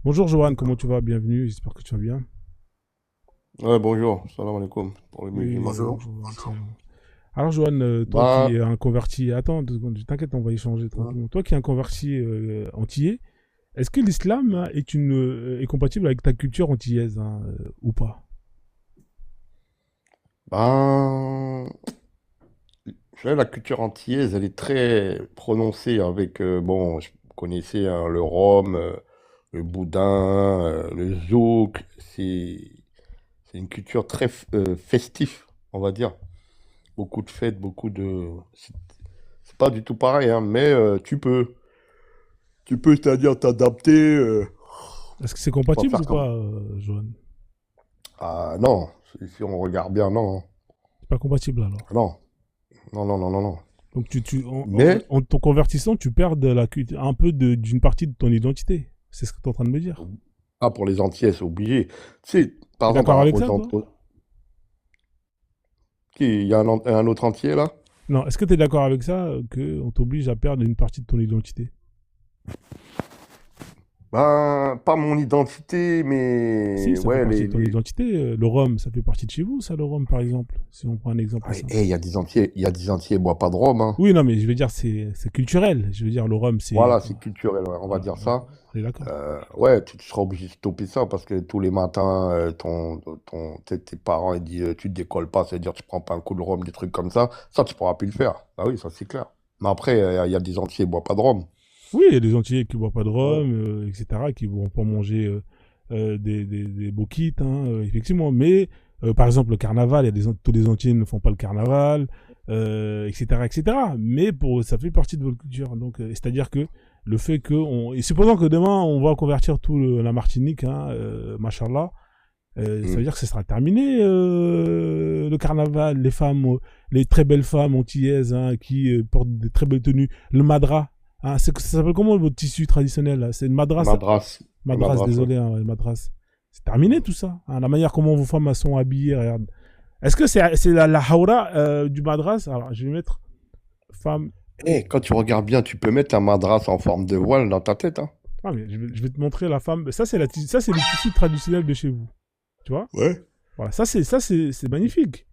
Bonjour Johan, comment tu vas? Bienvenue, j'espère que tu vas bien. Ouais, bonjour, salam alaikum pour les Oui, musulmans. Bonjour. bonjour. Alors Johan, toi qui Bah, es un converti, attends 2 secondes, t'inquiète, on va échanger Hein. tranquillement. Toi qui es un converti antillais, est-ce que l'islam est compatible avec ta culture antillaise ou pas? ben, je dirais la culture antillaise, elle est très prononcée avec, bon, je connaissais hein, le rhum, le boudin, le zouk. C'est une culture très festive, on va dire. Beaucoup de fêtes, beaucoup de. C'est pas du tout pareil, hein, mais tu peux, c'est-à-dire t'adapter. Est-ce que c'est Tu peux compatible faire ou comme. pas, Johan? Ah non, si on regarde bien, non, hein. C'est pas compatible alors. Non, non, non, non, non, non. Donc Mais, en te convertissant, tu perds un peu d'une partie de ton identité. C'est ce que tu es en train de me dire. ah, pour les Antillais, c'est obligé. Tu sais, par T'es exemple, d'accord avec ça, toi? il y a un autre Antillais là? Non, est-ce que tu es d'accord avec ça, qu'on t'oblige à perdre une partie de ton identité? Ben, pas mon identité, Si, mais ça fait ouais, partie de ton identité. Le rhum, ça fait partie de chez vous, ça, le rhum, par exemple. Si on prend un exemple Ouais, simple. il y a des Antillais, ils boivent pas de rhum, hein. Oui, non, mais je veux dire, c'est culturel. Je veux dire, le rhum, c'est. Voilà, c'est culturel, ouais, on va dire ça. On est d'accord. Ouais, tu seras obligé de stopper ça parce que tous les matins, tes parents ils disent tu te décolles pas, c'est-à-dire tu prends pas un coup de rhum, des trucs comme ça. Ça, tu pourras plus le faire. Ah oui, ça c'est clair. Mais après, il y a des Antillais qui boivent pas de rhum. Oui, il y a des Antillais qui ne boivent pas de Ouais. rhum, etc., qui ne vont pas manger des boquites, effectivement. Mais, par exemple, le carnaval, tous les Antillais ne font pas le carnaval, etc., etc. Mais ça fait partie de votre culture. Donc, c'est-à-dire que le fait que... et supposons que demain, on va convertir la Martinique, machallah, ça veut Mm. dire que ce sera terminé, le carnaval, les femmes, les très belles femmes antillaises qui portent des très belles tenues, le madras. Ça s'appelle comment votre tissu traditionnel là? C'est une madras. Madras. Madras, Madras, ouais. désolé, ouais, madras. C'est terminé tout ça. La manière comment vos femmes elles sont habillées, regarde. Est-ce que c'est la haura du madras? Alors, je vais mettre femme. Eh, quand tu regardes bien, tu peux mettre un madras en forme de voile dans ta tête, hein. Ah, mais je vais te montrer la femme. Ça, c'est le tissu traditionnel de chez vous. Tu vois? Ouais. Voilà, c'est magnifique.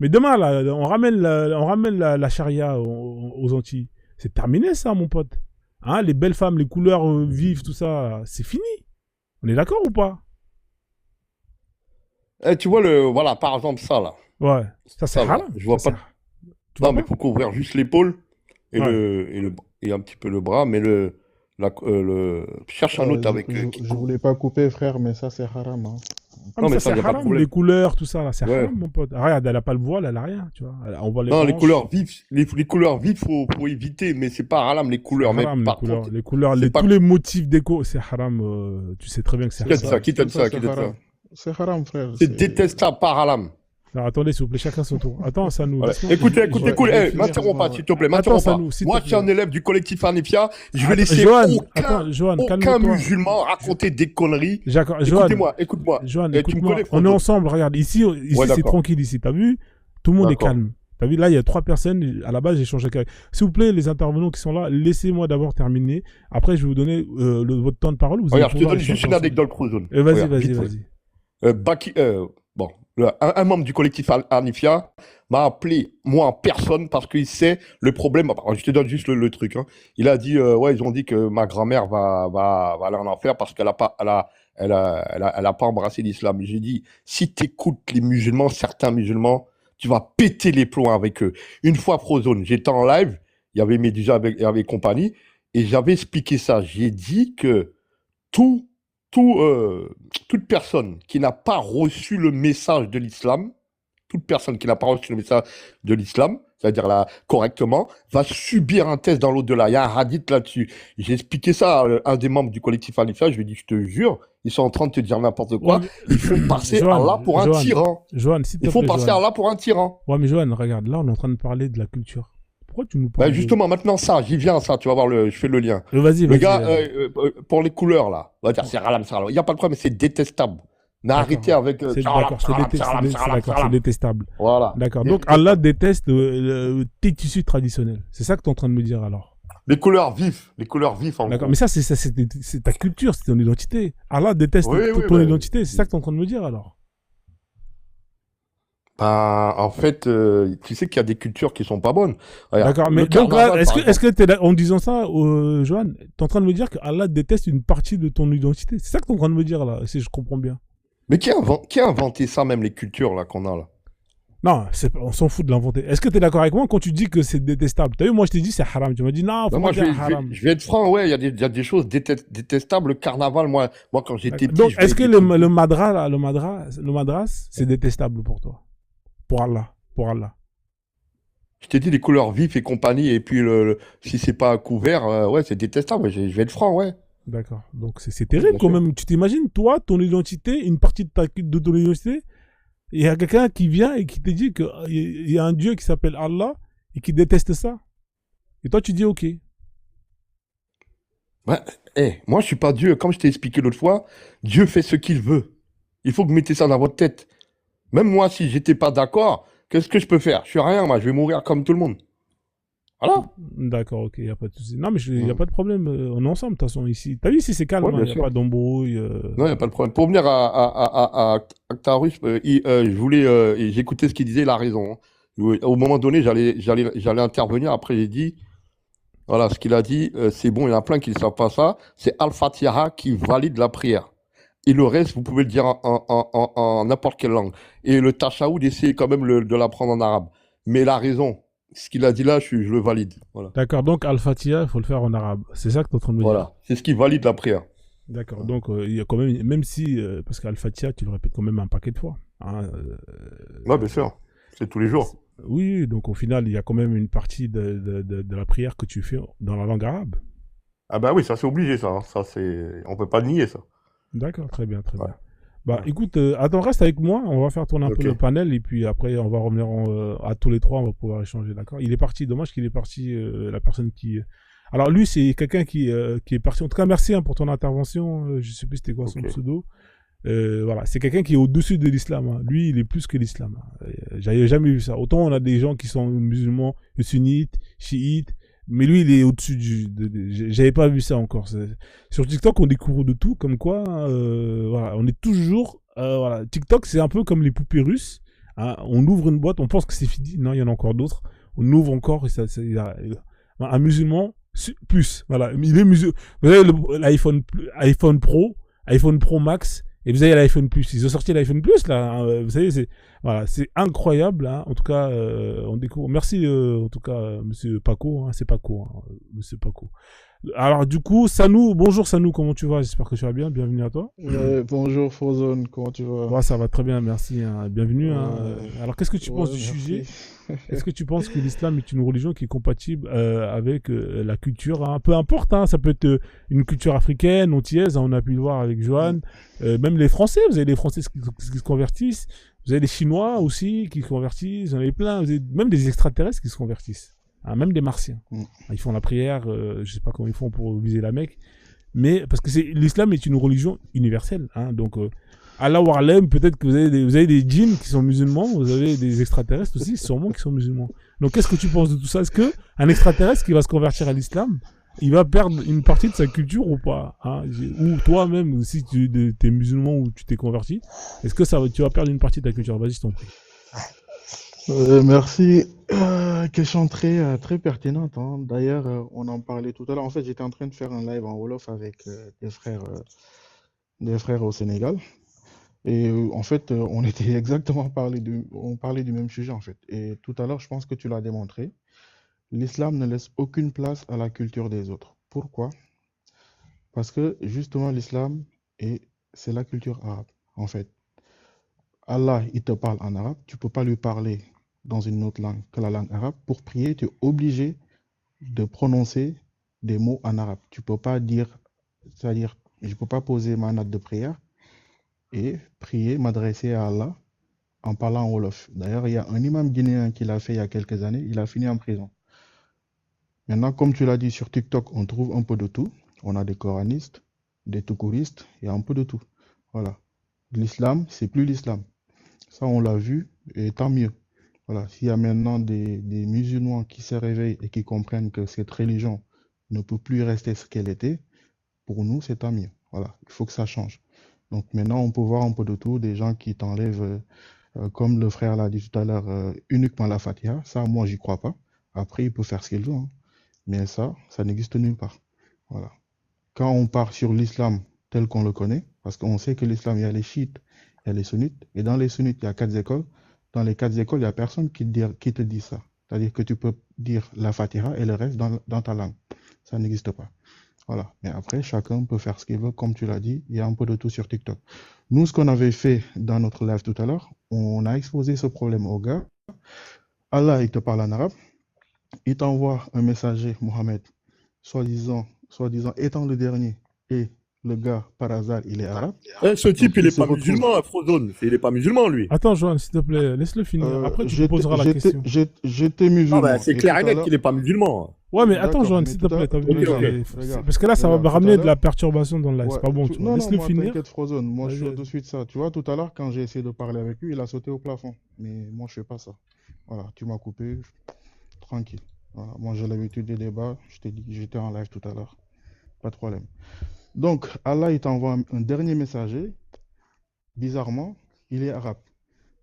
Mais demain, là, on ramène la charia aux Antilles. C'est terminé, ça, mon pote. Les belles femmes, les couleurs vives, tout ça, c'est fini. On est d'accord ou pas? Eh, tu vois, voilà, par exemple, ça, là. Ouais. Ça, c'est Ça, là. haram. Je vois Ça, pas. tu vois Non, mais pas? faut couvrir juste l'épaule et Ouais. et un petit peu le bras, mais cherche un autre avec qui Je couvre. voulais pas couper, frère, mais ça, c'est haram, hein. Mais Non, mais ça, ça, c'est il n'y a pas de haram. Les problème. couleurs, tout ça, là, c'est Ouais. haram, mon pote. Regarde, elle a pas le voile, elle a rien, tu vois. On voit les Non, les hanches. couleurs vives, les couleurs vives, faut éviter, mais c'est pas haram les C'est couleurs. Mais haram, les par couleurs. contre, Les couleurs, c'est pas. tous les motifs déco, c'est haram. Tu sais très bien que c'est C'est Qui te haram. ça? ça, Qui te c'est ça, ça? c'est Qui te ça? haram. C'est haram, frère. C'est détestable, pas haram. Alors, attendez, s'il vous plaît, chacun son tour. Attends, ça nous. Voilà. Laisse-moi. Écoute, je- écoute, je- écoute, je vais eh, finir m'interromps pas, ça. s'il te plaît, Attends, m'interromps ça pas. nous, s'il Moi, te je suis un plaît. élève du collectif Anifia, je vais laisser Johan, attends, Johan, aucun calme-toi. musulman raconter des conneries. Johan, Écoute-moi. Johan, Eh, tu me écoute-moi. connais, On est Frodo. ensemble, regarde. Ici Ouais, c'est d'accord. tranquille, ici. T'as vu? Tout le monde est D'accord. calme. T'as vu? Là, il y a 3 personnes. À la base, j'ai changé avec. S'il vous plaît, les intervenants qui sont là, laissez-moi d'abord terminer. Après, je vais vous donner votre temps de parole. Vous allez Regarde, je te pouvoir donne juste échanger une ensemble. anecdote, Crozone. Vas-y, Regarde, vas-y, vite fait. vas-y. Bon, un membre du collectif Anifia m'a appelé, moi en personne, parce qu'il sait le problème. Alors, je te donne juste le truc, hein. Il a dit, ouais, ils ont dit que ma grand-mère va aller en enfer parce qu'elle a pas, elle a pas embrassé l'islam. J'ai dit, si tu écoutes les musulmans, certains musulmans, tu vas péter les plombs avec eux. Une fois Frozone, j'étais en live, il y avait Médusa avec compagnie, et j'avais expliqué ça. J'ai dit que tout, toute personne qui n'a pas reçu le message de l'islam, toute personne qui n'a pas reçu le message de l'islam, c'est-à-dire là correctement, va subir un test dans l'au-delà. Il y a un hadith là-dessus. J'ai expliqué ça à un des membres du collectif Alifia. Je lui ai dit, je te jure, ils sont en train de te dire n'importe quoi. Ouais, Ils font passer Johan, Allah pour un Johan, tyran. Johan, s'il te Ils font plaît, passer Johan. Allah pour un tyran. Ouais, mais Johan, regarde, là, on est en train de parler de la culture. Pourquoi tu nous Ben parles justement, maintenant ça, j'y viens, ça, tu vas voir, je fais le lien. Vas-y, Le vas-y. gars, pour les couleurs, là, on va dire, c'est ralam, il n'y a pas de problème, c'est détestable. Mais D'accord. arrêtez avec D'accord, c'est détestable. Voilà. D'accord. C'est Donc détestable. Allah déteste tes tissus traditionnels. C'est ça que tu es en train de me dire alors. les couleurs vives en D'accord, gros. mais ça, c'est ta culture, c'est ton identité. Allah déteste Oui, oui, ton identité, c'est ça que tu es en train de me dire alors. ben, en fait, tu sais qu'il y a des cultures qui sont pas bonnes. Regarde, D'accord, le mais donc là, carnaval, par est-ce exemple. que en disant ça, Johan, tu es en train de me dire que Allah déteste une partie de ton identité? C'est ça que tu es en train de me dire là, si je comprends bien. Mais qui a inventé ça, même les cultures là qu'on a là? Non, on s'en fout de l'inventer. Est-ce que tu es d'accord avec moi quand tu dis que c'est détestable? T'as vu, moi je t'ai dit c'est haram. Tu m'as dit non, Ben faut moi, pas dire haram. je vais être franc, ouais, il y a des choses détestables. Le carnaval, moi, quand j'étais petit, Donc, je est-ce voyais que des trucs. le madras, c'est détestable pour toi? Pour Allah, pour Allah. Je t'ai dit les couleurs vives et compagnie, et puis si c'est pas couvert, ouais, c'est détestable. Ouais, je vais être franc, ouais. D'accord. Donc c'est Oui, terrible bien quand sûr. même. Tu t'imagines, toi, ton identité, une partie de ton identité, et il y a quelqu'un qui vient et qui te dit qu'il y a un Dieu qui s'appelle Allah et qui déteste ça. Et toi, tu dis ok. Ouais, moi, je suis pas Dieu. Comme je t'ai expliqué l'autre fois, Dieu fait ce qu'il veut. Il faut que vous mettez ça dans votre tête. Même moi, si j'étais pas d'accord, qu'est-ce que je peux faire? Je suis rien, moi, je vais mourir comme tout le monde. Voilà. D'accord, ok, il n'y a pas de souci. Non, mais il n'y a Mm. pas de problème. On est ensemble, de toute façon, ici. T'as vu, ici, c'est calme, Ouais, il bien n'y a pas sûr. d'embrouille. Non, il n'y a pas de problème. Pour venir à Actarus, je voulais, et j'écoutais ce qu'il disait, il a raison, hein. Au moment donné, j'allais intervenir. Après, j'ai dit, voilà, ce qu'il a dit, c'est bon, il y en a plein qui ne savent pas ça. C'est Al-Fatiha qui valide la prière. Et le reste, vous pouvez le dire en n'importe quelle langue. Et le Tashaoud, essayez quand même de l'apprendre en arabe. Mais il a raison. Ce qu'il a dit là, je le valide. Voilà. D'accord, donc Al-Fatiha, il faut le faire en arabe. C'est ça que tu es en train de me dire. Voilà. C'est ce qui valide la prière. D'accord, donc il y a quand même, même si, parce qu'Al-Fatiha, tu le répètes quand même un paquet de fois. Hein, Ouais, bien sûr. C'est tous les jours. oui, donc au final, il y a quand même une partie de la prière que tu fais dans la langue arabe. Ah bah oui, ça c'est obligé, ça, hein. Ça c'est, on peut pas le nier, ça. D'accord, très bien, très Ouais. bien. Bah Ouais. écoute, attends, reste avec moi, on va faire tourner un peu Ok. le panel et puis après on va revenir à tous les trois, on va pouvoir échanger, d'accord? Il est parti, dommage qu'il est parti, la personne qui... Alors lui, c'est quelqu'un qui est parti, en tout cas merci hein, pour ton intervention, je sais plus c'était quoi son Ok. pseudo. Voilà, c'est quelqu'un qui est au-dessus de l'islam, hein. Lui, il est plus que l'islam, hein. J'avais jamais vu ça. Autant on a des gens qui sont musulmans, sunnites, chiites, mais lui, il est au-dessus j'avais pas vu ça encore. Sur TikTok, on découvre de tout, comme quoi, voilà, on est toujours, voilà. TikTok, c'est un peu comme les poupées russes, hein. On ouvre une boîte, on pense que c'est fini, non, il y en a encore d'autres. On ouvre encore et un musulman plus, voilà, il est musulman. Vous avez iPhone Pro, iPhone Pro Max. Et vous avez l'iPhone Plus. Ils ont sorti l'iPhone Plus, là. Hein, vous savez, voilà, c'est incroyable. Hein. En tout cas, on découvre. Merci, en tout cas, monsieur Paco. Hein, c'est Paco, hein, monsieur Paco. Alors, du coup, Sanou, bonjour Sanou, comment tu vas? J'espère que tu vas bien. Bienvenue à toi. Bonjour Frozone, comment tu vas? Ouais, ça va très bien, merci. Hein. Bienvenue. Hein. Ouais, Alors, qu'est-ce que tu penses ouais, du sujet? merci. Est-ce que tu penses que l'islam est une religion qui est compatible avec la culture hein, peu importe, hein, ça peut être une culture africaine, antillaise, hein, on a pu le voir avec Johan. Même les Français, vous avez les Français qui se convertissent. Vous avez les Chinois aussi qui se convertissent. Vous en avez plein. Vous avez même des extraterrestres qui se convertissent. Hein, même des Martiens. Mm. Ils font la prière, je sais pas comment ils font pour viser la Mecque. Mais parce que l'islam est une religion universelle. Hein, donc, Allah Warlem, peut-être que vous avez des djinns qui sont musulmans, vous avez des extraterrestres aussi, sûrement qui sont musulmans. Donc, qu'est-ce que tu penses de tout ça? Est-ce qu'un extraterrestre qui va se convertir à l'islam, il va perdre une partie de sa culture ou pas hein? Ou toi-même, si tu es musulman ou tu t'es converti, est-ce que tu vas perdre une partie de ta culture? Vas-y, je t'en prie. Merci. Question très pertinente, hein. D'ailleurs, on en parlait tout à l'heure. En fait, j'étais en train de faire un live en Wolof avec des frères au Sénégal. Et en fait, on était exactement on parlait du même sujet, en fait. Et tout à l'heure, je pense que tu l'as démontré. L'islam ne laisse aucune place à la culture des autres. Pourquoi? Parce que justement, l'islam, c'est la culture arabe, en fait. Allah, il te parle en arabe, tu ne peux pas lui parler dans une autre langue que la langue arabe. Pour prier, tu es obligé de prononcer des mots en arabe. Tu ne peux pas dire, c'est-à-dire, je ne peux pas poser ma note de prière et prier, m'adresser à Allah en parlant en Wolof. D'ailleurs, il y a un imam guinéen qui l'a fait il y a quelques années, il a fini en prison. Maintenant, comme tu l'as dit sur TikTok, on trouve un peu de tout. On a des coranistes, des toukouristes, il y a un peu de tout. Voilà. L'islam, c'est plus l'islam. Ça, on l'a vu, et tant mieux. Voilà. S'il y a maintenant des musulmans qui se réveillent et qui comprennent que cette religion ne peut plus rester ce qu'elle était, pour nous, c'est tant mieux. Voilà, il faut que ça change. Donc maintenant, on peut voir un peu de tout, des gens qui t'enlèvent, comme le frère l'a dit tout à l'heure, uniquement la Fatiha. Ça, moi, j'y crois pas. Après, il peut faire ce qu'il veut, hein. Mais ça n'existe nulle part. Voilà. Quand on part sur l'islam tel qu'on le connaît, parce qu'on sait que l'islam, il y a les chiites, il y a les sunnites, et dans les sunnites, il y a 4 écoles. Dans les 4 écoles, il n'y a personne qui te dit ça. C'est-à-dire que tu peux dire la Fatiha et le reste dans ta langue. Ça n'existe pas. Voilà. Mais après, chacun peut faire ce qu'il veut. Comme tu l'as dit, il y a un peu de tout sur TikTok. Nous, ce qu'on avait fait dans notre live tout à l'heure, on a exposé ce problème au gars. Allah, il te parle en arabe. Il t'envoie un messager, Mohamed, soi-disant étant le dernier, et le gars, par hasard, il est arabe. Ce type, Donc, il il n'est se pas retrouve. musulman, Frozone. Il n'est pas musulman, lui. Attends, Johan, s'il te plaît, laisse-le finir. Après, tu te J'étais poseras la question. j'étais Non, musulman. ben, c'est Et clair tout et à net l'heure, qu'il n'est pas musulman. Ouais, mais attends, d'accord, Johan, mais s'il te tout à plaît. l'heure, Ok, ok. regarde, Parce que là, ça va me tout à ramener de l'heure, la perturbation dans le live. ouais, C'est pas bon, tu vois. non, Laisse-le moi, finir. t'inquiète, Frozone, moi, je Vas-y, suis vas-y. de suite ça. Tu vois, tout à l'heure, quand j'ai essayé de parler avec lui, il a sauté au plafond. Mais moi, je fais pas ça. Voilà, tu m'as coupé, tranquille. Voilà, moi, j'ai l'habitude des débats. Je t'ai dit que j'étais en live tout à l'heure. Pas de problème. Donc, Allah, il t'envoie un dernier messager. Bizarrement, il est arabe.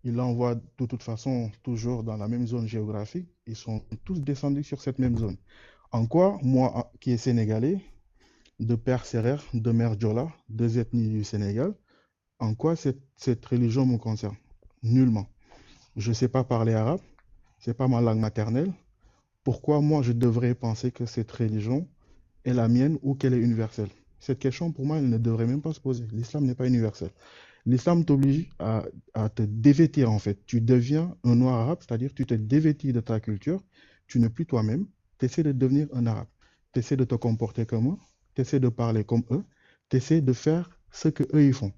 Il l'envoie de toute façon toujours dans la même zone géographique. Ils sont tous descendus sur cette même zone. En quoi, moi, qui est sénégalais, de père Sérère, de mère Diola, 2 ethnies du Sénégal, en quoi cette religion me concerne? Nullement. Je ne sais pas parler arabe, c'est pas ma langue maternelle. Pourquoi moi je devrais penser que cette religion est la mienne ou qu'elle est universelle? Cette question, pour moi, elle ne devrait même pas se poser. L'islam n'est pas universel. L'islam t'oblige à te dévêtir, en fait. Tu deviens un noir arabe, c'est-à-dire tu te dévêtis de ta culture, tu n'es plus toi-même, tu essaies de devenir un arabe. Tu essaies de te comporter comme eux, tu essaies de parler comme eux, tu essaies de faire ce que eux ils font.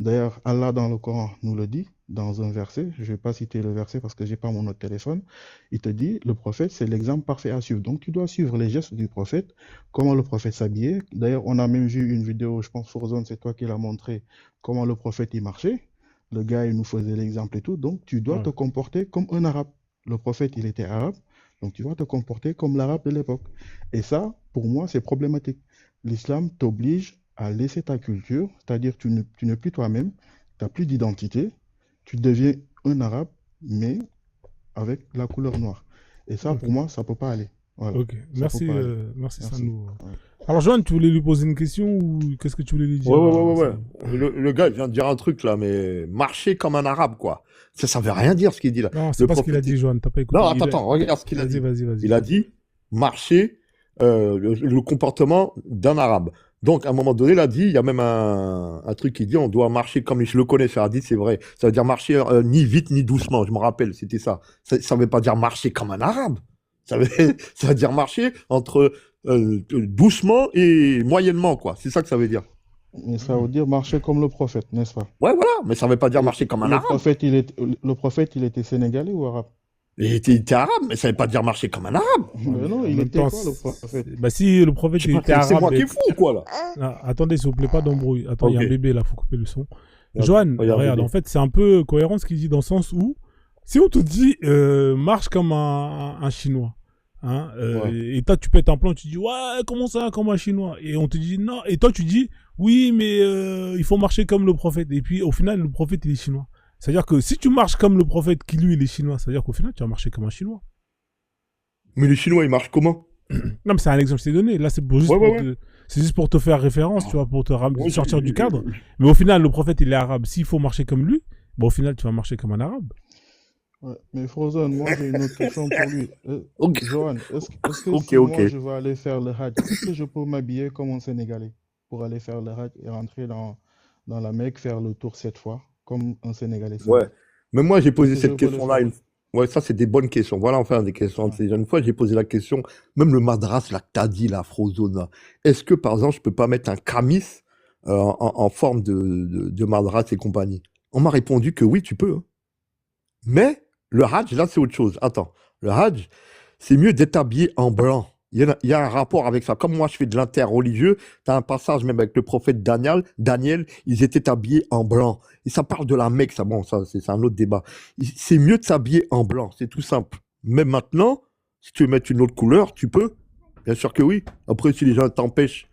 D'ailleurs, Allah dans le Coran nous le dit dans un verset, je ne vais pas citer le verset parce que je n'ai pas mon autre téléphone, il te dit, le prophète, c'est l'exemple parfait à suivre. Donc tu dois suivre les gestes du prophète, comment le prophète s'habillait. D'ailleurs, on a même vu une vidéo, je pense, Fourzone, c'est toi qui l'as montré, comment le prophète il marchait. Le gars, il nous faisait l'exemple et tout. Donc tu dois Ouais. te comporter comme un arabe. Le prophète, il était arabe, donc tu dois te comporter comme l'arabe de l'époque. Et ça, pour moi, c'est problématique. L'islam t'oblige à laisser ta culture, c'est-à-dire tu n'es plus toi-même, tu n'as plus d'identité, tu deviens un arabe, mais avec la couleur noire. Et ça, Ok. pour moi, ça ne peut pas aller. Voilà, Ok. ça Merci, peut pas aller. merci Merci. Sandro. Ouais. Alors, Johan, tu voulais lui poser une question ou qu'est-ce que tu voulais lui dire Ouais. Sandro Le gars, il vient de dire un truc, là, mais marcher comme un arabe, quoi. Ça veut rien dire, ce qu'il dit, là. Non, c'est Le pas ce qu'il a prophète, dit, Johan. T'as pas écouté. Non, attends, regarde ce qu'il a Vas-y, dit. vas-y. Il a dit marcher, le comportement d'un arabe. Donc, à un moment donné, il a dit, il y a même un truc qui dit, on doit marcher comme je le connais, ça a dit, c'est vrai. Ça veut dire marcher ni vite ni doucement, je me rappelle, c'était ça. Ça veut pas dire marcher comme un arabe. Ça veut dire marcher entre doucement et moyennement, quoi. C'est ça que ça veut dire. Mais ça veut dire marcher comme le prophète, n'est-ce pas? Ouais, voilà, mais ça veut pas dire Et marcher comme un le arabe. prophète, le prophète, il était sénégalais ou arabe? Il était arabe, mais ça veut pas dire marcher comme un arabe. Mais non, En il même était temps, quoi, le prophète? bah, si le prophète Je sais il pas, était c'est arabe. moi qui est fou, quoi, là. Ah, attendez, s'il vous plaît, pas d'embrouille. Attends, il y a un Ok. bébé là, faut couper le son. Regarde, Johan, regarde, regarde, bébé. en fait, c'est un peu cohérent ce qu'il dit dans le sens où, si on te dit marche comme un Chinois, hein, Ouais. et toi tu pètes un plan, tu dis ouais, comment ça, comme un Chinois, et on te dit non, et toi tu dis oui, mais il faut marcher comme le prophète, et puis au final le prophète il est chinois. C'est-à-dire que si tu marches comme le prophète qui lui il est chinois, c'est-à-dire qu'au final tu vas marcher comme un Chinois. Mais les Chinois, ils marchent comment? Non, mais c'est un exemple que je t'ai donné. Là, c'est juste, Ouais. c'est juste pour te faire référence, tu vois, pour te Ouais, sortir du cadre. Mais au final, le prophète, il est arabe. S'il faut marcher comme lui, bon, au final, tu vas marcher comme un arabe. Ouais. Mais Frozone, moi j'ai une autre question pour lui. Ok. Johan, est-ce que Ok, si ok. moi je vais aller faire le Hajj, est-ce que je peux m'habiller comme un Sénégalais pour aller faire le Hajj et rentrer dans la Mecque, faire le tour 7 fois, comme un Sénégalais Ouais. simple? Mais moi, j'ai posé Est-ce que je cette peux le question-là. faire? Ouais, ça, c'est des bonnes questions. Voilà, enfin, des questions. Ouais. C'est une fois, j'ai posé la question, même le madras, là, que t'as dit, la Frozone, là. Est-ce que, par exemple, je peux pas mettre un camis en forme de madras et compagnie? On m'a répondu que oui, tu peux, hein. Mais le Hajj, là, c'est autre chose. Attends, le Hajj, c'est mieux d'être habillé en blanc. Il y a un rapport avec ça. Comme moi, je fais de l'interreligieux, tu as un passage même avec le prophète Daniel, ils étaient habillés en blanc. Et ça parle de la Mecque, ça, bon, ça, c'est un autre débat. C'est mieux de s'habiller en blanc, c'est tout simple. Mais maintenant, si tu veux mettre une autre couleur, tu peux. Bien sûr que oui. Après, si les gens t'empêchent,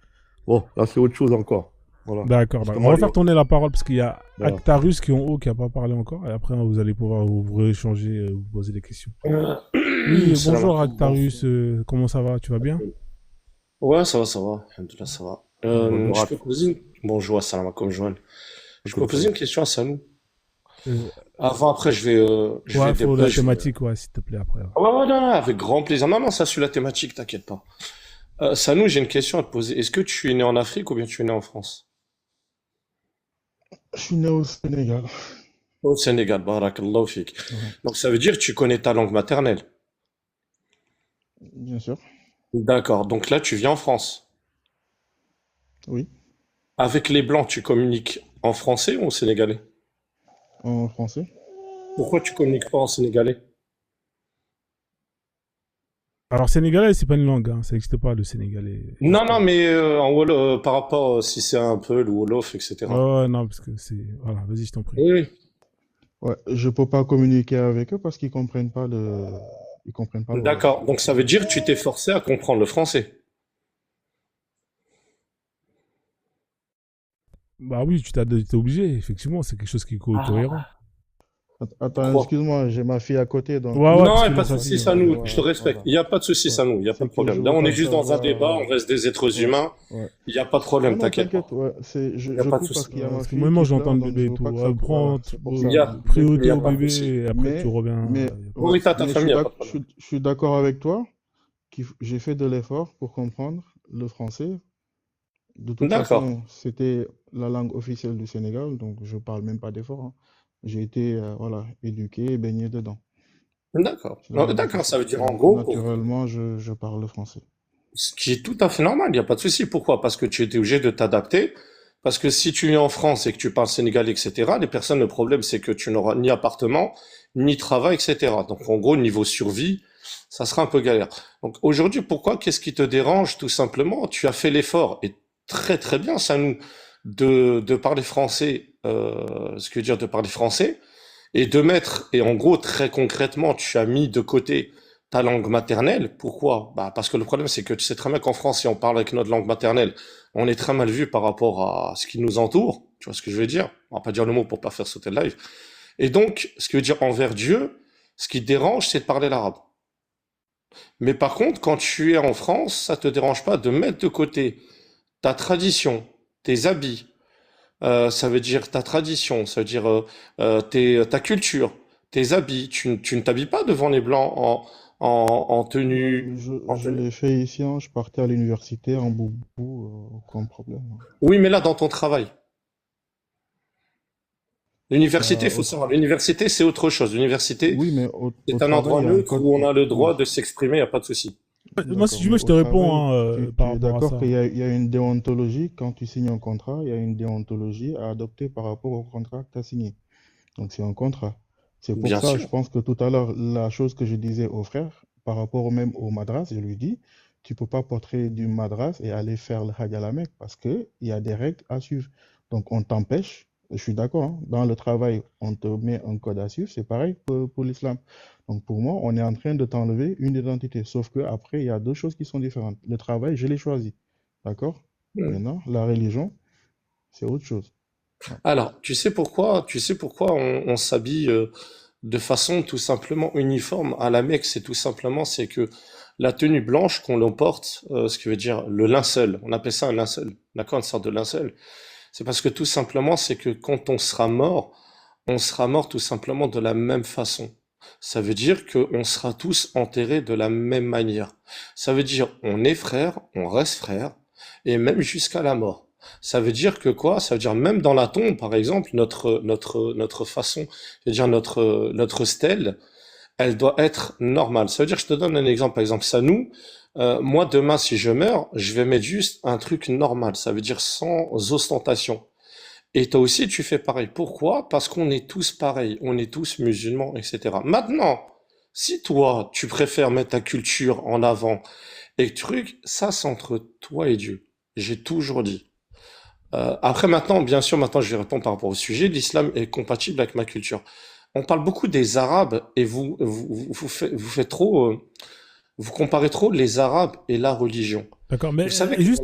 bon, là, c'est autre chose encore. Voilà. D'accord, Parce que d'accord. On moi, va faire tourner la parole parce qu'il y a voilà. Actarus qui est en haut qui n'a pas parlé encore. Et après, vous allez pouvoir vous échanger, vous poser des questions. Oui, Salam bonjour alaikum, Actarus. Comment ça va? Tu vas bien? Ouais, ça va. Alhamdoulilah, ça va. Bonjour Je à peux poser bonjour, salam alaikum, Joël. Je peux poser tous. une question à Sanou. Euh, Avant, après, je vais ouais, faut la débriefer. thématique, ouais, s'il te plaît, après. Ouais. Ah ouais, non, non, avec grand plaisir. Non, non, ça suit la thématique, t'inquiète pas. Sanou, j'ai une question à te poser. Est-ce que tu es né en Afrique ou bien tu es né en France? Je suis né au Sénégal. Au Sénégal, barakallahu fik. Ouais, Donc ça veut dire que tu connais ta langue maternelle. bien sûr. D'accord. Donc là, tu viens en France. Oui, Avec les Blancs, tu communiques en français ou en sénégalais? en français. Pourquoi tu communiques pas en sénégalais? Alors, sénégalais, c'est pas une langue, hein. Ça n'existe pas, le sénégalais. Non, non, mais en Wolof, par rapport, si c'est un peu le Wolof, Ouais, etc. ouais, non, parce que c'est. Voilà, vas-y, je t'en prie. Oui, oui. Ouais, je peux pas communiquer avec eux parce ils comprennent pas le Wolof. D'accord. Donc ça veut dire que tu t'es forcé à comprendre le français. Bah oui, t'es obligé, effectivement, c'est quelque chose qui est cohérent. Attends, Pourquoi? excuse-moi, j'ai ma fille à côté, donc Ouais, ouais, Non, parce il que n'y a pas là, de ça souci, dit. Sanou. Je te voilà, respecte. voilà. Il n'y a pas de souci, Ouais. Sanou. Il n'y a pas C'est de que je problème. Là, veux on est t'en juste dans un savoir. débat. On reste des êtres Ouais, humains. ouais. Il n'y a pas de Non, problème. non, T'inquiète pas. t'inquiète, ouais, Il n'y a je pas de coupe parce souci. qu'il y a ma Parce que fille moi, qui j'entends pleure, le donc bébé je et veux tout. pas que Ouais, ça, voilà, prends c'est pour Il ça. y a, il priorité y a au pas de bébé souci. et après tu Mais, reviens. mais, Y a pas de ouais, Oui, souci. t'as ta mais famille, il n'y a pas de problème. je suis d'accord avec toi, j'ai fait de l'effort pour comprendre le français. De toute D'accord. façon, c'était la langue officielle du Sénégal, donc je parle même pas d'effort, hein. J'ai été, voilà, éduqué et baigné dedans. D'accord. Donc, D'accord, ça veut dire en donc, gros, naturellement, je parle le français. ce qui est tout à fait normal, il n'y a pas de souci. Pourquoi? Parce que tu étais obligé de t'adapter. Parce que si tu es en France et que tu parles sénégalais, etc., les personnes, le problème, c'est que tu n'auras ni appartement, ni travail, etc. Donc, en gros, niveau survie, ça sera un peu galère. Donc, aujourd'hui, pourquoi? Qu'est-ce qui te dérange? Tout simplement, tu as fait l'effort, et très, très bien, ça nous, de parler français, ce que veut dire de parler français, et de mettre, et en gros, très concrètement, tu as mis de côté ta langue maternelle. Pourquoi? Bah, parce que le problème, c'est que tu sais très bien qu'en France, si on parle avec notre langue maternelle, on est très mal vu par rapport à ce qui nous entoure. Tu vois ce que je veux dire? On va pas dire le mot pour pas faire sauter le live. Et donc, ce qui veut dire envers Dieu, ce qui te dérange, c'est de parler l'arabe. Mais par contre, quand tu es en France, ça te dérange pas de mettre de côté ta tradition, tes habits, ça veut dire ta tradition, ça veut dire ta culture, tes habits. Tu ne t'habilles pas devant les blancs en tenue, en Je tenue. l'ai fait ici, hein, je partais à l'université en boubou, aucun problème, hein. Oui, mais là, dans ton travail. L'université, il Bah, faut savoir, l'université, c'est autre chose. L'université, oui, mais au c'est un travail, endroit il y a un neutre code. où on a le droit Oui, de s'exprimer, il n'y a pas de souci. Moi, si d'accord, tu veux, mais je au te réponds travail, hein, par tu es rapport à d'accord ça. il y a une déontologie, quand tu signes un contrat, il y a une déontologie à adopter par rapport au contrat que tu as signé. Donc, c'est un contrat. C'est pour Bien ça, je sûr. pense que tout à l'heure, la chose que je disais au frère, par rapport même au madras, je lui dis, tu peux pas porter du madras et aller faire le Hajj à la Mecque parce qu'il y a des règles à suivre. Donc, on t'empêche, je suis d'accord, hein, dans le travail, on te met un code à suivre, c'est pareil pour l'islam. Donc, pour moi, on est en train de t'enlever une identité. Sauf que après, il y a deux choses qui sont différentes. Le travail, je l'ai choisi. D'accord? Hmm. Maintenant, la religion, c'est autre chose. Ouais. Alors, tu sais pourquoi on s'habille de façon tout simplement uniforme à la Mecque, c'est tout simplement, c'est que la tenue blanche qu'on l'on porte, ce qui veut dire le linceul, on appelle ça un linceul, d'accord, une sorte de linceul. C'est parce que tout simplement, c'est que quand on sera mort tout simplement de la même façon. Ça veut dire qu'on sera tous enterrés de la même manière. Ça veut dire on est frères, on reste frères, et même jusqu'à la mort. Ça veut dire que quoi? Ça veut dire même dans la tombe, par exemple, notre façon, je veux dire notre stèle, elle doit être normale. Ça veut dire, je te donne un exemple, par exemple, ça nous, moi demain si je meurs, je vais mettre juste un truc normal. Ça veut dire sans ostentation. Et toi aussi, tu fais pareil. Pourquoi? Parce qu'on est tous pareils, on est tous musulmans, etc. Maintenant, si toi, tu préfères mettre ta culture en avant et truc, ça, c'est entre toi et Dieu. J'ai toujours dit. Après, maintenant, bien sûr, maintenant, je vais répondre par rapport au sujet. L'islam est compatible avec ma culture. On parle beaucoup des Arabes et vous faites trop. Vous comparez trop les Arabes et la religion. D'accord, Vous mais savez que juste,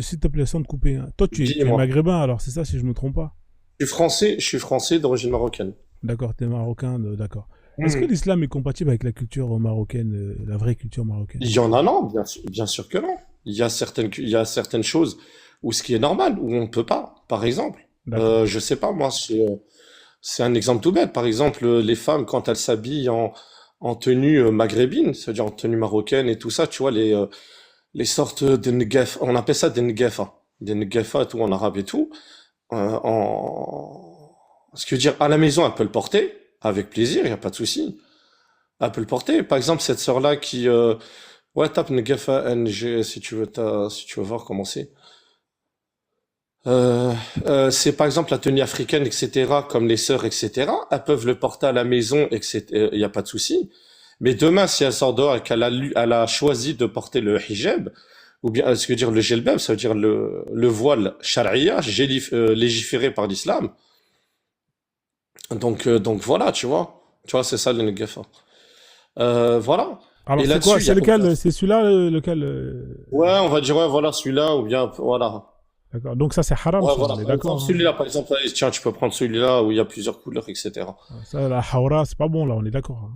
s'il te plaît, sans te couper, hein. Toi, tu es dis-moi, maghrébin, alors c'est ça, si je me trompe pas. je suis français d'origine marocaine. D'accord, t'es marocain, d'accord. Est-ce que Mhm. l'islam est compatible avec la culture marocaine, la vraie culture marocaine? Il y en a, non, bien sûr que non. Il y a certaines choses où ce qui est normal, où on ne peut pas. Par exemple, D'accord. je sais pas, moi, c'est un exemple tout bête. Par exemple, les femmes, quand elles s'habillent en tenue maghrébine, c'est-à-dire en tenue marocaine et tout ça, tu vois, les sortes de ngef, on appelle ça des ngefa, tout en arabe et tout. Ce qui veut dire, à la maison, elle peut le porter, avec plaisir, il n'y a pas de souci. Elle peut le porter. Par exemple, cette sœur-là qui, ouais, tape ngefa NG si tu veux, si tu veux voir comment c'est. C'est par exemple la tenue africaine, etc., comme les sœurs, etc. Elles peuvent le porter à la maison, etc. Il n'y a pas de souci. Mais demain, si elle sort dehors et elle a choisi de porter le hijab, ou bien, ce que veut dire le jelbab, ça veut dire le voile charia, légiféré par l'islam. Donc voilà, tu vois. Tu vois, c'est ça le ngefa. Voilà. Alors, Et c'est quoi? là-dessus, il y C'est a aucun. lequel? C'est celui-là, lequel? Ouais, on va dire, ouais, voilà, celui-là, ou bien, voilà. D'accord. Donc, ça, c'est haram, Ouais, ça, voilà. on est Par exemple, d'accord, hein. celui-là, par exemple, allez, tiens, tu peux prendre celui-là où il y a plusieurs couleurs, etc. Ça, la hawra, c'est pas bon, là, on est d'accord, hein.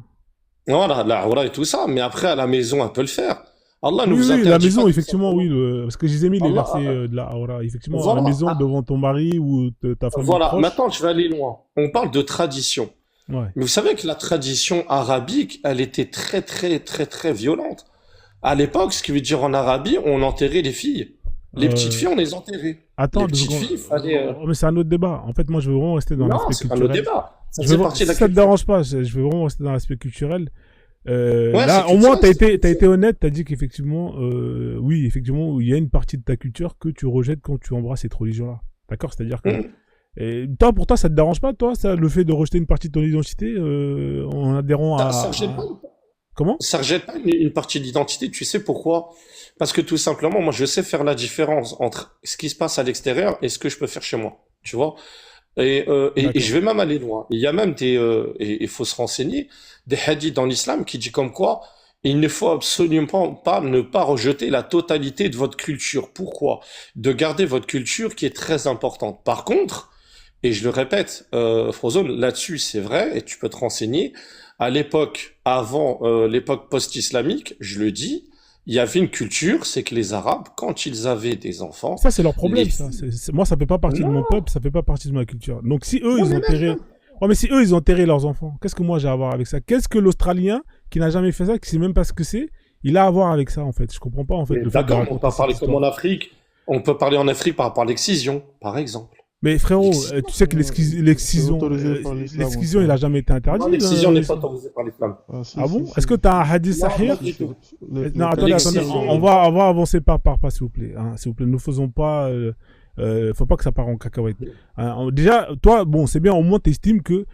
Voilà, la aura et tout ça, mais après, à la maison, elle peut le faire. Allah ne Oui, vous oui, la interdit pas maison, tout effectivement, oui. simplement. Parce que je les ai mis les Allah, versets de la hawra. Effectivement, à la voilà. maison, devant ton mari ou ta famille Voilà. proche. Maintenant, je vais aller loin. On parle de tradition. Ouais. Mais vous savez que la tradition arabique, elle était très, très, très, très violente. À l'époque, ce qui veut dire en Arabie, on enterrait les filles. Les petites Euh, filles, on les enterrait. Les Attends deux petites secondes. filles, il fallait. Mais c'est un autre débat. En fait, moi, je veux vraiment rester dans Non, l'aspect c'est pas le culturel. débat. Ça Je veux faisait partie de si la ça te culture. dérange pas, je veux vraiment rester dans l'aspect culturel. Ouais, c'est Là, au moins, culturel, c'est t'as été culturel. honnête, t'as dit qu'effectivement, oui, effectivement, il y a une partie de ta culture que tu rejettes quand tu embrasses cette religion-là. D'accord? C'est-à-dire que, Mhm. et toi, pour toi, ça te dérange pas, toi, ça, le fait de rejeter une partie de ton identité, en adhérant Ça rejette pas, comment? ça rejette pas une partie de l'identité. Tu sais pourquoi? Parce que tout simplement, moi, je sais faire la différence entre ce qui se passe à l'extérieur et ce que je peux faire chez moi. Tu vois? Et D'accord. je vais même aller loin. Il y a même et il faut se renseigner, des hadiths dans l'islam qui dit comme quoi il ne faut absolument pas ne pas rejeter la totalité de votre culture. Pourquoi? De garder votre culture qui est très importante. Par contre, et je le répète, Frozone, là-dessus c'est vrai, et tu peux te renseigner, à l'époque, avant l'époque post-islamique, je le dis, il y avait une culture, c'est que les Arabes, quand ils avaient des enfants, Ça, c'est leur les problème, ça. filles... Moi, ça fait pas partie de mon Non, peuple, ça fait pas partie de ma culture. Donc, si eux, on ils est ont même enterré, pas. ouais, mais si eux, ils ont enterré leurs enfants, qu'est-ce que moi j'ai à voir avec ça? Qu'est-ce que l'Australien, qui n'a jamais fait ça, qui sait même pas ce que c'est, il a à voir avec ça, en fait? Je comprends pas, en fait, Mais le fait de d'accord, mais on raconter peut cette parler comme en histoire. Afrique. On peut parler en Afrique par rapport à l'excision, par exemple. Mais frérot, L'excision. tu sais que C'est autorisé par l'islam aussi, l'excision, il hein. a jamais été Non, interdit. l'excision n'est pas autorisée par l'islam. Ah, si, Ah si, bon? Est-ce que si. tu as un hadith Non, sahih? pas du tout. Non, attendez, L'excision, on va avancer par pas, s'il vous plaît. Hein, s'il vous plaît, ne faisons pas. Faut pas que ça part en cacahuète. Hein, déjà, toi, bon, c'est bien, au moins, t'estimes que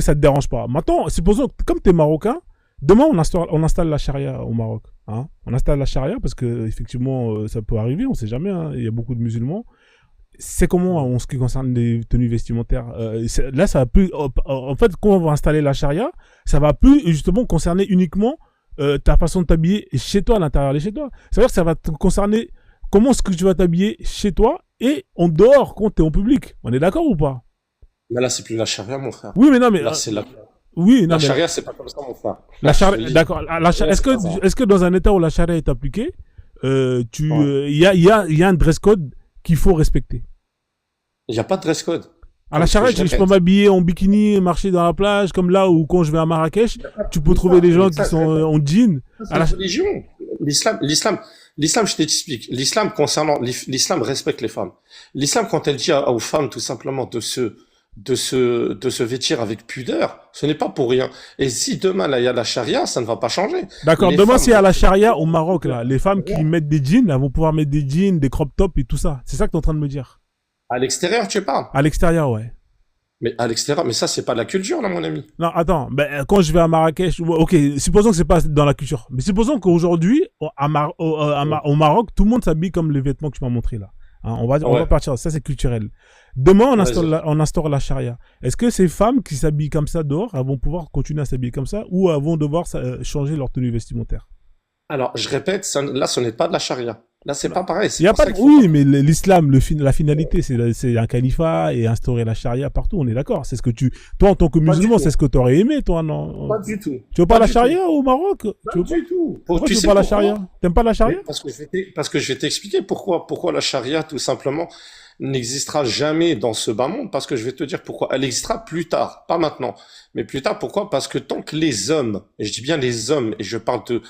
ça te dérange pas. Maintenant, supposons, comme t'es marocain, demain, on installe la charia au Maroc. Hein, on installe la charia parce que, effectivement, ça peut arriver, on sait jamais. Hein, il y a beaucoup de musulmans. C'est comment en ce qui concerne les tenues vestimentaires? Là, ça va plus. En fait, quand on va installer la charia, ça va plus justement concerner uniquement ta façon de t'habiller chez toi, à l'intérieur de chez toi. C'est-à-dire que ça va te concerner comment est-ce que tu vas t'habiller chez toi et en dehors quand tu es en public. On est d'accord ou pas? Mais là, c'est plus la charia, mon frère. Oui, mais non, mais Là, c'est oui, non, la mais charia, c'est pas comme ça, mon frère. la Je te charia, le dis. d'accord. Ouais, c'est pas ça. Est-ce que dans un état où la charia est appliquée, Ouais. il y a un dress code qu'il faut respecter? Il n'y a pas de dress code. À la Comme ce que charrette, je je peux répète. m'habiller en bikini, marcher dans la plage, comme là où quand je vais à Marrakech, tu peux C'est trouver ça, des gens mais qui ça, sont en jean. c'est À la la... religion. L'islam, je t'explique. L'islam concernant, l'islam respecte les femmes. L'islam, quand elle dit aux femmes tout simplement de se vêtir avec pudeur, ce n'est pas pour rien. Et si demain, là, il y a la charia, ça ne va pas changer. D'accord, Les demain femmes s'il y a vont la se charia au vêtir Maroc, avec là, les femmes qui pudeur. mettent des jeans, elles vont pouvoir mettre des jeans, des crop tops et tout ça. C'est ça que tu es en train de me dire. À l'extérieur, tu parles. À l'extérieur, ouais. Mais à l'extérieur, mais ça, c'est pas la culture, là, mon ami. Non, attends, ben, quand je vais à Marrakech, ok, supposons que c'est pas dans la culture, mais supposons qu'aujourd'hui, au Maroc, tout le monde s'habille comme les vêtements que tu m'as montré là. Hein, on va Ouais, partir, ça c'est culturel. Demain, vas-y. on instaure la charia. Est-ce que ces femmes qui s'habillent comme ça dehors, elles vont pouvoir continuer à s'habiller comme ça ou elles vont devoir changer leur tenue vestimentaire? Alors, je répète, là, ce n'est pas de la charia. Là, c'est pas pareil. Il C'est y a pour pas ça de... qu'il faut pas. Oui, mais l'islam, la finalité, c'est un califat et instaurer la charia partout, on est d'accord. C'est ce que toi, en tant que Pas du musulman, c'est tout. ce que tu aurais aimé, toi, non? Pas du tout. Tu veux pas Pas la du tout. charia au Maroc? Tu Pas veux pas? du tout. Pourquoi Tu tu veux sais pas la pourquoi? charia? T'aimes pas la charia? Parce que je vais t'expliquer pourquoi la charia, tout simplement, n'existera jamais dans ce bas monde. Parce que je vais te dire pourquoi. Elle existera plus tard, pas maintenant, mais plus tard. Pourquoi? Parce que tant que les hommes, et je dis bien les hommes, et je parle de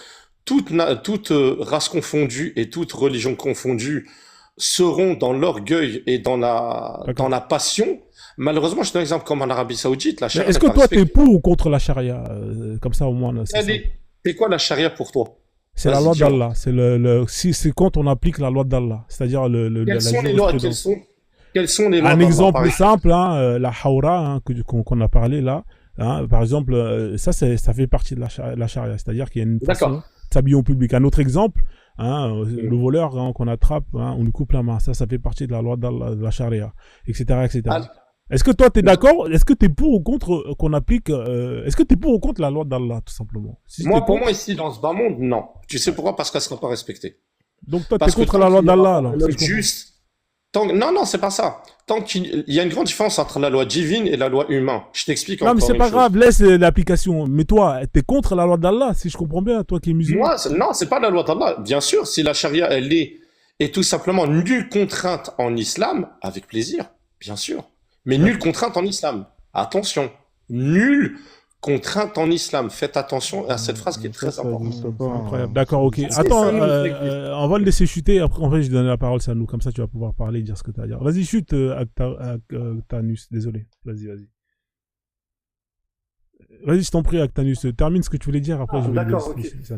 toute race confondue et toute religion confondue, seront dans l'orgueil et dans D'accord. la passion. Malheureusement, je te donne un exemple comme en Arabie Saoudite, la Mais charia est-ce n'est que pas toi, t'es respectée. pour ou contre la charia? Comme ça, au moins, là, c'est Elle ça. est, c'est quoi la charia pour toi? C'est la Vas-y, loi dis-moi. d'Allah. Si c'est quand on applique la loi d'Allah, c'est-à-dire Quelles la sont les lois, jurisprudence. quelles sont les lois Un d'Allah, par exemple exemple? simple, hein, la hawra, hein, qu'on a parlé là, hein, par exemple, ça fait partie de la charia, c'est-à-dire qu'il y a une façon D'accord. de s'habiller en public. Un autre exemple, hein, le Mm. voleur hein, qu'on attrape, hein, on lui coupe la main, ça fait partie de la loi de la charia, etc., etc. Ah, Est-ce que toi, t'es non. d'accord? Est-ce que t'es pour ou contre qu'on applique est-ce que t'es pour ou contre la loi d'Allah, tout simplement? Si t'es Pour moi, contre, ici, dans ce bas monde, non. Tu sais pourquoi? Parce qu'elle sera pas respectée. donc toi, t'es Parce que contre tant la loi qu'il n'y aura d'Allah, pas alors, un si homme je comprends. juste, non, non, c'est pas ça. Tant qu'il il y a une grande différence entre la loi divine et la loi humaine. Je t'explique Non, mais encore c'est une pas chose. grave, laisse l'application. Mais toi, t'es contre la loi d'Allah, si je comprends bien, toi qui es musulman. Moi, non, c'est pas la loi d'Allah. Bien sûr, si la charia, elle est tout simplement nulle contrainte en islam, avec plaisir, bien sûr. Mais nulle contrainte en islam. Attention. Nulle contrainte en islam. Faites attention à cette phrase qui est Ça, très ça importante. n'existe C'est pas. incroyable. Hein. D'accord, ok. Ça C'est Attends, ça, nous, ça existe. on va le laisser chuter. Après, en fait, je vais donner la parole à nous. Comme ça, tu vas pouvoir parler, dire ce que tu as à dire. Vas-y, chute, Actanus. Désolé. Vas-y, vas-y. Vas-y, je t'en prie, Actanus. Termine ce que tu voulais dire. Après, je vais le D'accord, ok. laisser.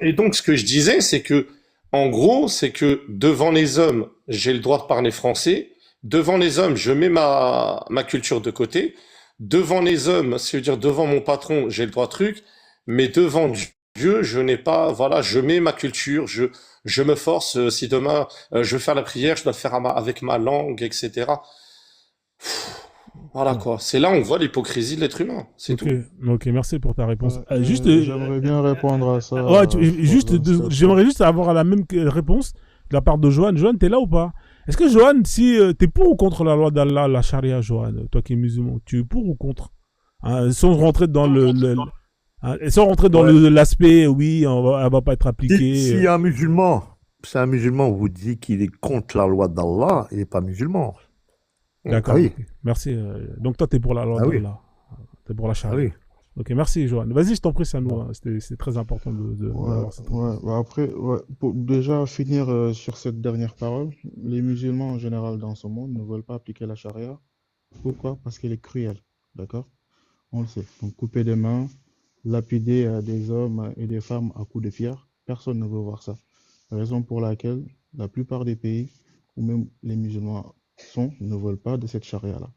Et donc, ce que je disais, c'est que, en gros, c'est que devant les hommes, j'ai le droit de parler français. Devant les hommes, je mets ma culture de côté. Devant les hommes, c'est-à-dire devant mon patron, j'ai le droit de truc. Mais devant Dieu, je n'ai pas, voilà, je mets ma culture, je me force, si demain, je veux faire la prière, je dois le faire avec ma langue, etc. Voilà, quoi. C'est là où on voit l'hypocrisie de l'être humain. C'est Ok, tout. ok, merci pour ta réponse. Juste, J'aimerais bien répondre à ça. ouais, juste, s'il te plaît. j'aimerais juste avoir la même réponse de la part de Johan. Johan, t'es là ou pas? Est-ce que Johan, si t'es pour ou contre la loi d'Allah, la charia, Johan, toi qui es musulman, tu es pour ou contre? Hein, sans rentrer dans sans rentrer dans Ouais. l'aspect, oui, elle va pas être Si, appliquée. si un musulman, c'est un musulman vous dit qu'il est contre la loi d'Allah, il n'est pas musulman. D'accord. Ah oui. Ok. Merci. Donc toi, t'es pour la loi Ah oui. d'Allah. T'es pour la Ah charia. oui. Ok, merci, Johan. Vas-y, je t'en prie, c'est à nous. Hein. C'est très important Ouais, d'avoir cette ouais. Bah après, ouais, pour déjà finir sur cette dernière parole, les musulmans en général dans ce monde ne veulent pas appliquer la charia. Pourquoi? Parce qu'elle est cruelle, d'accord? On le sait. Donc couper des mains, lapider des hommes et des femmes à coups de pierre, personne ne veut voir ça. Raison pour laquelle la plupart des pays, où même les musulmans ne veulent pas de cette charia-là.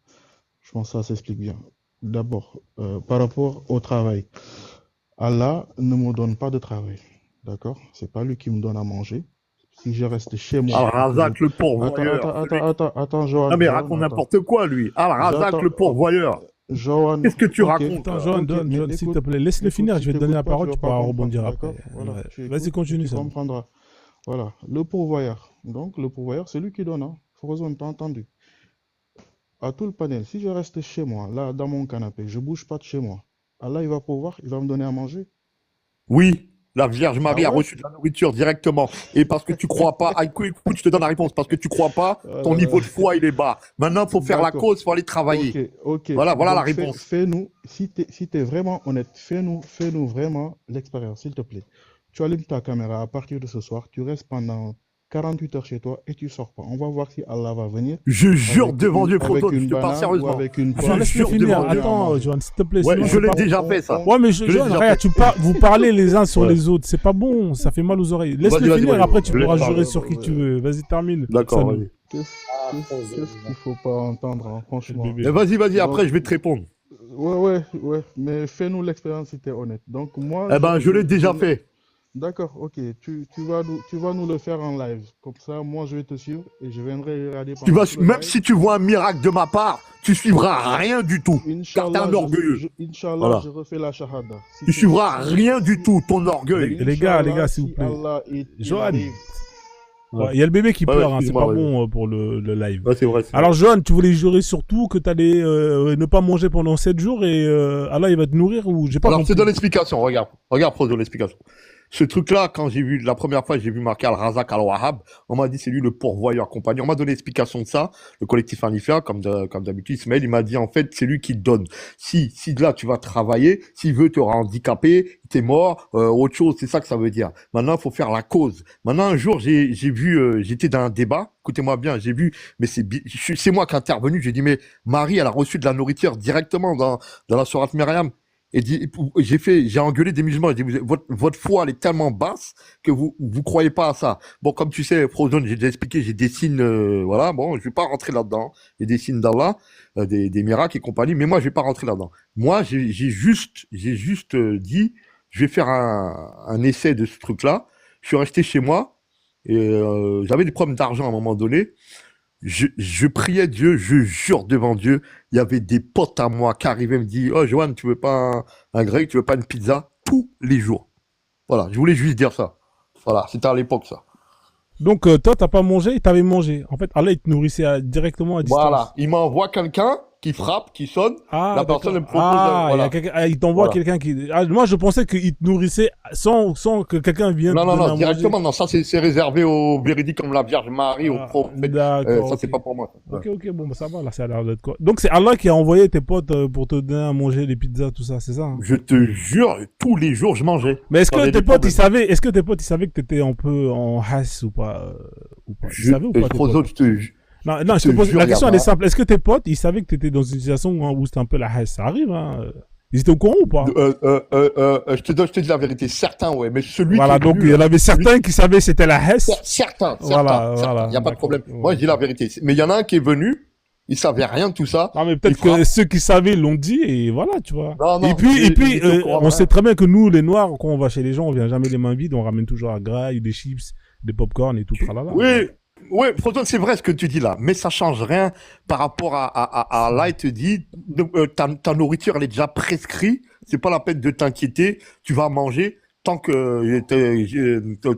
Je pense que ça s'explique bien. D'abord, par rapport au travail. Allah ne me donne pas de travail. D'accord? C'est pas lui qui me donne à manger. Si je reste chez moi. Al-Razak, le pourvoyeur. Attends, Johan. Non mais il Johan, raconte attends. n'importe quoi, lui. Al-Razak, J'attends. le pourvoyeur. Johan. Qu'est-ce que tu Ok. racontes Attends, là Johan, Ok, Johan, mais Johan, s'il te écoute, plaît, laisse-le écoute, finir. si Je vais te donner la t'écoutes pas, parole, tu tu vas pas pourras comprendre. rebondir après. D'accord? Voilà. Ouais. Tu Vas-y, écoutes, continue, tu ça. comprendras. Voilà. Le pourvoyeur. Donc, le pourvoyeur, c'est lui qui donne. Hein. Heureusement, t'as entendu. À tout le panel, si je reste chez moi, là, dans mon canapé, je bouge pas de chez moi. Allah, il va pouvoir, il va me donner à manger. Oui, la Vierge Marie Ah a ouais? reçu de la nourriture directement. Et parce que tu crois pas, ah, écoute, je te donne la réponse. Parce que tu crois pas, ton niveau de foi, il est bas. Maintenant, il faut faire la D'accord. cause, il faut aller travailler. Ok. Voilà la Donc, réponse. fais-nous, si t'es vraiment honnête, fais-nous vraiment l'expérience, s'il te plaît. Tu allumes ta caméra à partir de ce soir, tu restes pendant 48 heures chez toi et tu sors pas. On va voir si Allah va venir Je jure avec devant Dieu, avec Frodon, je une te parle banane ou sérieusement. avec une Attends, pomme. laisse-le jure finir. devant Dieu. Attends, Johan, s'il te plaît. Ouais, Sinon, je c'est l'ai pas... déjà fait, ça. Ouais, mais Je l'ai Johan, déjà regarde, fait. vous parlez les uns sur Ouais. les autres. C'est pas bon, ça fait mal aux oreilles. Vas-y, Laisse-le vas-y, finir, vas-y. après tu Je laisse pourras parler. jurer sur qui tu veux. Vas-y, termine. D'accord, Sanou. vas-y. Qu'est-ce qu'il faut pas entendre, hein, franchement. Bébé. Mais vas-y, Donc, après, je vais te répondre. ouais, mais fais-nous l'expérience si t'es honnête. Donc, moi, Eh ben, je l'ai déjà fait. D'accord, ok. Tu vas nous le faire en live. Comme ça, moi, je vais te suivre et je viendrai regarder Tu pendant vas, tout le même live. si tu vois un miracle de ma part, tu suivras rien du tout. Car t'es Inch'Allah, un orgueilleux. Inch'Allah, Voilà. je refais la shahada. Si Tu c'est suivras rien du tout, ton Les, orgueil. les gars, Inch'Allah, s'il vous si plaît. Allah il Johan, arrive. Ouais. ouais, il y a le bébé qui Ouais, pleure, hein, c'est excuse-moi, pas ouais. bon pour le live. Ouais, c'est vrai. Alors, Johan, tu voulais jurer surtout que t'allais ne pas manger pendant 7 jours et Allah, il va te nourrir ou j'ai pas Alors, je te compris. donne l'explication. Regarde, Prozo, l'explication. Ce truc-là, quand j'ai vu, la première fois, j'ai vu marqué Al-Razak Al-Wahhab, on m'a dit c'est lui le pourvoyeur compagnie. On m'a donné l'explication de ça. Le collectif Anifia, comme d'habitude, Ismaël, il m'a dit en fait, c'est lui qui te donne. Si là, tu vas travailler, s'il veut te handicapé, t'es mort, autre chose, c'est ça que ça veut dire. Maintenant, il faut faire la cause. Maintenant, un jour, j'ai vu, j'étais dans un débat. Écoutez-moi bien, j'ai vu, mais c'est moi qui ai intervenu. J'ai dit, mais Marie, elle a reçu de la nourriture directement dans la sourate Myriam. Et j'ai engueulé des musulmans. J'ai dit, votre foi, elle est tellement basse que vous croyez pas à ça. Bon, comme tu sais, Frozone, j'ai déjà expliqué, j'ai des signes, voilà. Bon, je vais pas rentrer là-dedans. Il y a des signes d'Allah, des miracles et compagnie. Mais moi, je vais pas rentrer là-dedans. Moi, j'ai juste dit, je vais faire un essai de ce truc-là. Je suis resté chez moi et j'avais des problèmes d'argent à un moment donné. Je priais Dieu, je jure devant Dieu, il y avait des potes à moi qui arrivaient me dire, oh Johan, tu veux pas un grec, tu veux pas une pizza? Tous les jours. Voilà, je voulais juste dire ça. Voilà, c'était à l'époque ça. Donc, toi, t'as pas mangé et t'avais mangé. En fait, Allah, il te nourrissait directement à distance. Voilà, il m'envoie quelqu'un qui frappe, qui sonne, Ah, la personne d'accord. elle me propose, voilà. Il t'envoie Voilà. quelqu'un qui... Ah, moi, je pensais qu'il te nourrissait sans que quelqu'un vienne Non, te non, donner à non, manger. directement, non, ça c'est réservé aux véridiques comme la Vierge Marie, aux Ah, prophètes. d'accord, Ça ok. c'est pas pour moi. Ouais. Ok, bon, bah, ça va, là, ça a l'air d'être quoi. Donc, c'est Allah qui a envoyé tes potes pour te donner à manger les pizzas, tout ça, c'est ça, hein? Je te jure, tous les jours je mangeais. Mais est-ce que J'avais tes des potes, ils problèmes. savaient, est-ce que tes potes, ils savaient que t'étais un peu en hasse ou pas? Ils savaient ou pas, tes potes? Frozone, je te jure. Non, je je te te pose, jure, la question, elle est Yama. simple. Est-ce que tes potes, ils savaient que t'étais dans une situation où c'était un peu la haisse? Ça arrive, hein? Ils étaient au courant ou pas? Je te dis la vérité, certains, ouais, mais celui Voilà, qui est donc venu, il y en avait certains qui savaient que c'était la hesse. certains, Voilà, il voilà. n'y a pas de D'accord. problème. Moi, Ouais. je dis la vérité. Mais il y en a un qui est venu, il savait rien de tout ça. Non, mais Il peut-être que frappe. ceux qui savaient l'ont dit et voilà, tu vois. Non, non, Et puis, il était au courant de on rien. sait très bien que nous, les Noirs, quand on va chez les gens, on vient jamais les mains vides, on ramène toujours à graille, des chips, des popcorn et tout, tralala. Oui, Proton, c'est vrai ce que tu dis là, mais ça change rien par rapport à là, il te dit, ta nourriture, elle est déjà prescrite, c'est pas la peine de t'inquiéter, tu vas manger, tant que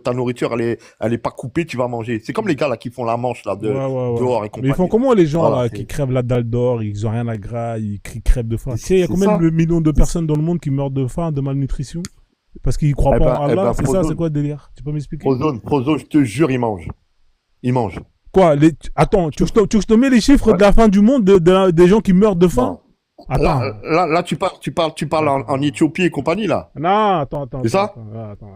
ta nourriture, elle est pas coupée, tu vas manger. C'est comme les gars là qui font la manche là, Ouais, ouais, ouais. dehors et Mais compagnie. ils font comment les gens Voilà, là, c'est- qui crèvent la dalle d'or, ils ont rien à graille, ils crèvent de faim. Tu sais, il y a C'est combien ça. de millions de personnes dans le monde qui meurent de faim, de malnutrition? Parce qu'ils croient Eh pas ben, en eh Allah, ben, c'est ça, Proton. c'est quoi le délire? Tu peux m'expliquer? Prozone, je te jure, il mange. Il mange. Quoi, attends, tu veux que je te mets les chiffres de la fin du monde des gens qui meurent de faim? Non. Attends. Là, tu parles en Éthiopie et compagnie, là. Non, attends. C'est ça Attends.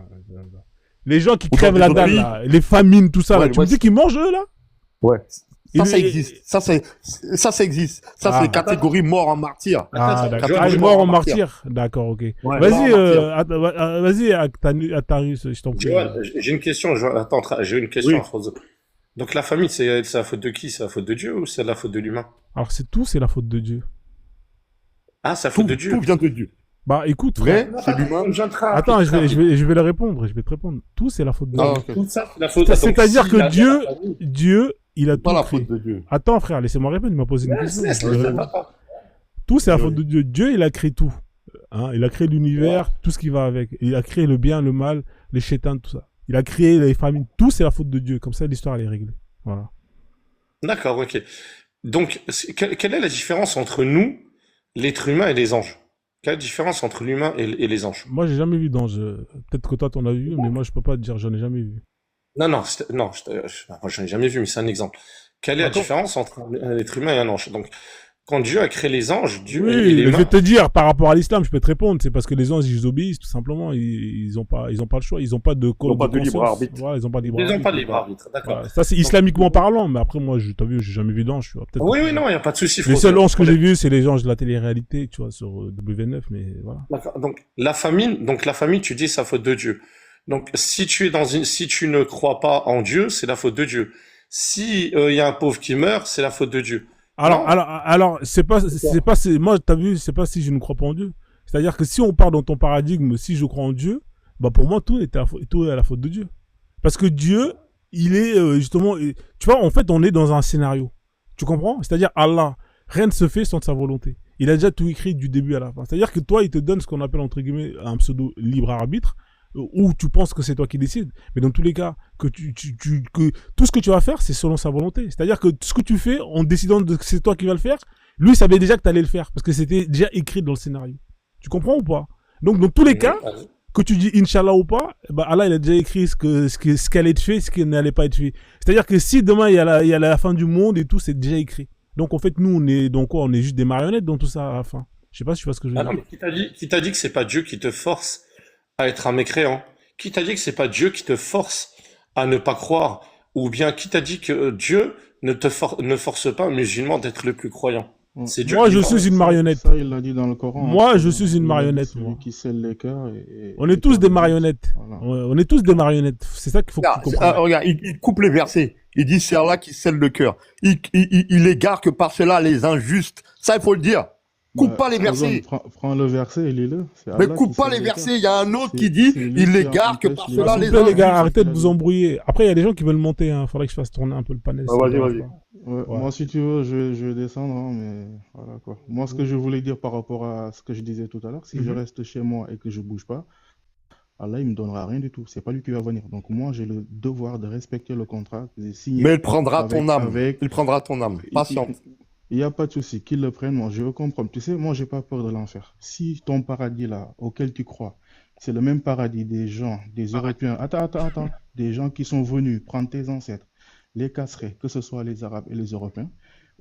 Les gens qui Ou crèvent dans la des autres dalle, pays. là, les famines, tout ça, Ouais, là, tu me ouais, dis qu'ils mangent, eux, là? Ouais. Il- Ça existe. Ça existe. Ça, Ah. c'est catégorie mort en martyr. Ah, Attends, d'accord. Johan, Ah, je mort vais en en martyr. D'accord, ok. Ouais, mort en Vas-y, martyr. vas-y, Actarus, je t'en prie. Johan, j'ai une question. Attends, j'ai une question Oui. à Frozo. Donc la famille, c'est la faute de qui? C'est la faute de Dieu ou c'est la faute de l'humain? Alors, c'est la faute de Dieu. Ah, c'est la faute Tout de Dieu. vient de Dieu. Bah, écoute, frère. Vrai, c'est l'humain. Attends, je vais le répondre, je vais te répondre. Tout, c'est la faute de Ah, Dieu. ok. Tout ça, c'est la faute. C'est-à-dire Donc, que si Dieu, il a tout Pas la créé. faute de Dieu. Attends, frère, laissez-moi répondre, il m'a posé une question. Je vais répondre. Attends. Tout, c'est la Oui. faute de Dieu. Dieu, il a créé tout. Hein, il a créé l'univers, tout ce qui va avec. Il a créé le bien, le mal, les chétans, tout ça. Il a créé les famines. Tout, c'est la faute de Dieu. Comme ça, l'histoire, elle est réglée. Voilà. D'accord, ok. Donc, quelle est la différence entre nous, l'être humain et les anges? Quelle est la différence entre l'humain et les anges? Moi, j'ai jamais vu d'ange. Peut-être que toi, t'en as vu, mais moi, je peux pas te dire, j'en ai jamais vu. Non, moi, j'en ai jamais vu, mais c'est un exemple. Quelle est la D'accord. différence entre un être humain et un ange? Donc, quand Dieu a créé les anges, Dieu et Oui, les je vais humains. te dire, par rapport à l'islam, je peux te répondre. C'est parce que les anges, ils obéissent, tout simplement. Ils ont pas le choix. Ils ont pas de Ils ont pas de libre conscience. arbitre. Voilà, ils ont pas de libre Ils n'ont arbitre. pas de libre arbitre, d'accord. Voilà. Ça, c'est islamiquement parlant. Mais après, moi, t'as vu, j'ai jamais vu d'ange. Tu vois. Peut-être Oui, que- oui, non, il n'y a pas de souci. Les Frozo. seuls anges que j'ai vus, c'est les anges de la télé-réalité, tu vois, sur W9, mais voilà. D'accord. Donc, la famine, tu dis, c'est la faute de Dieu. Donc, si tu ne crois pas en Dieu, c'est la faute de Dieu. Si, il y a un pauvre qui meurt, c'est la faute de Dieu. Non. Alors, moi, t'as vu, c'est pas si je ne crois pas en Dieu. C'est-à-dire que si on part dans ton paradigme, si je crois en Dieu, bah pour moi, tout est à la faute de Dieu. Parce que Dieu, il est justement... Tu vois, en fait, on est dans un scénario. Tu comprends? C'est-à-dire, Allah, rien ne se fait sans sa volonté. Il a déjà tout écrit du début à la fin. C'est-à-dire que toi, il te donne ce qu'on appelle, entre guillemets, un pseudo libre arbitre, où tu penses que c'est toi qui décides. Mais dans tous les cas, que tout ce que tu vas faire, c'est selon sa volonté. C'est-à-dire que ce que tu fais, en décidant que c'est toi qui vas le faire, lui, il savait déjà que tu allais le faire. Parce que c'était déjà écrit dans le scénario. Tu comprends ou pas? Donc, dans tous les cas, que tu dis Inch'Allah ou pas, bah Allah, il a déjà écrit ce qui allait être fait, ce qui n'allait pas être fait. C'est-à-dire que si demain, il y a la fin du monde et tout, c'est déjà écrit. Donc, en fait, nous, on est dans quoi? On est juste des marionnettes dans tout ça à la fin. Je sais pas si tu vois ce que je veux dire. Non, mais qui t'a dit que c'est pas Dieu qui te force à être un mécréant? Qui t'a dit que c'est pas Dieu qui te force à ne pas croire? Ou bien qui t'a dit que Dieu ne force pas un musulman d'être le plus croyant? C'est Dieu Moi, qui je force. suis une marionnette. Ça, il l'a dit dans le Coran. Moi, je suis une Il a dit marionnette, celui moi. qui scelle les cœurs On est tous des marionnettes. Voilà. Ouais, on est tous des marionnettes. C'est ça qu'il faut que tu comprennes. Regarde, il coupe les versets. Il dit c'est Allah qui scelle le cœur. Il égare que par cela les injustes. Ça, il faut le dire. Coupe pas les versets. Prends le verset et lis-le. C'est Mais Allah coupe qui pas scelle les les versets. cœurs. Il y a un autre C'est- qui dit c'est lui il qui égare que empêche par les cela S'il les vous plaît, les gars, injustes. arrêtez de vous embrouiller. Après, il y a des gens qui veulent monter. Faudrait que je fasse tourner un peu le panel. Ah, vas-y, vas-y. Ouais, Moi, si tu veux, je vais descendre, hein, mais voilà quoi. Moi, ce que je voulais dire par rapport à ce que je disais tout à l'heure, si je reste chez moi et que je bouge pas, Allah, il me donnera rien du tout. C'est pas lui qui va venir. Donc moi, j'ai le devoir de respecter le contrat que j'ai signé. Mais il prendra avec- ton âme. avec- Il prendra ton âme. Patiente. Il n'y a pas de souci, qu'ils le prennent, moi je veux comprendre. Tu sais, moi j'ai pas peur de l'enfer. Si ton paradis là, auquel tu crois, c'est le même paradis des gens, des Européens, attends, des gens qui sont venus prendre tes ancêtres, les casserais, que ce soit les Arabes et les Européens,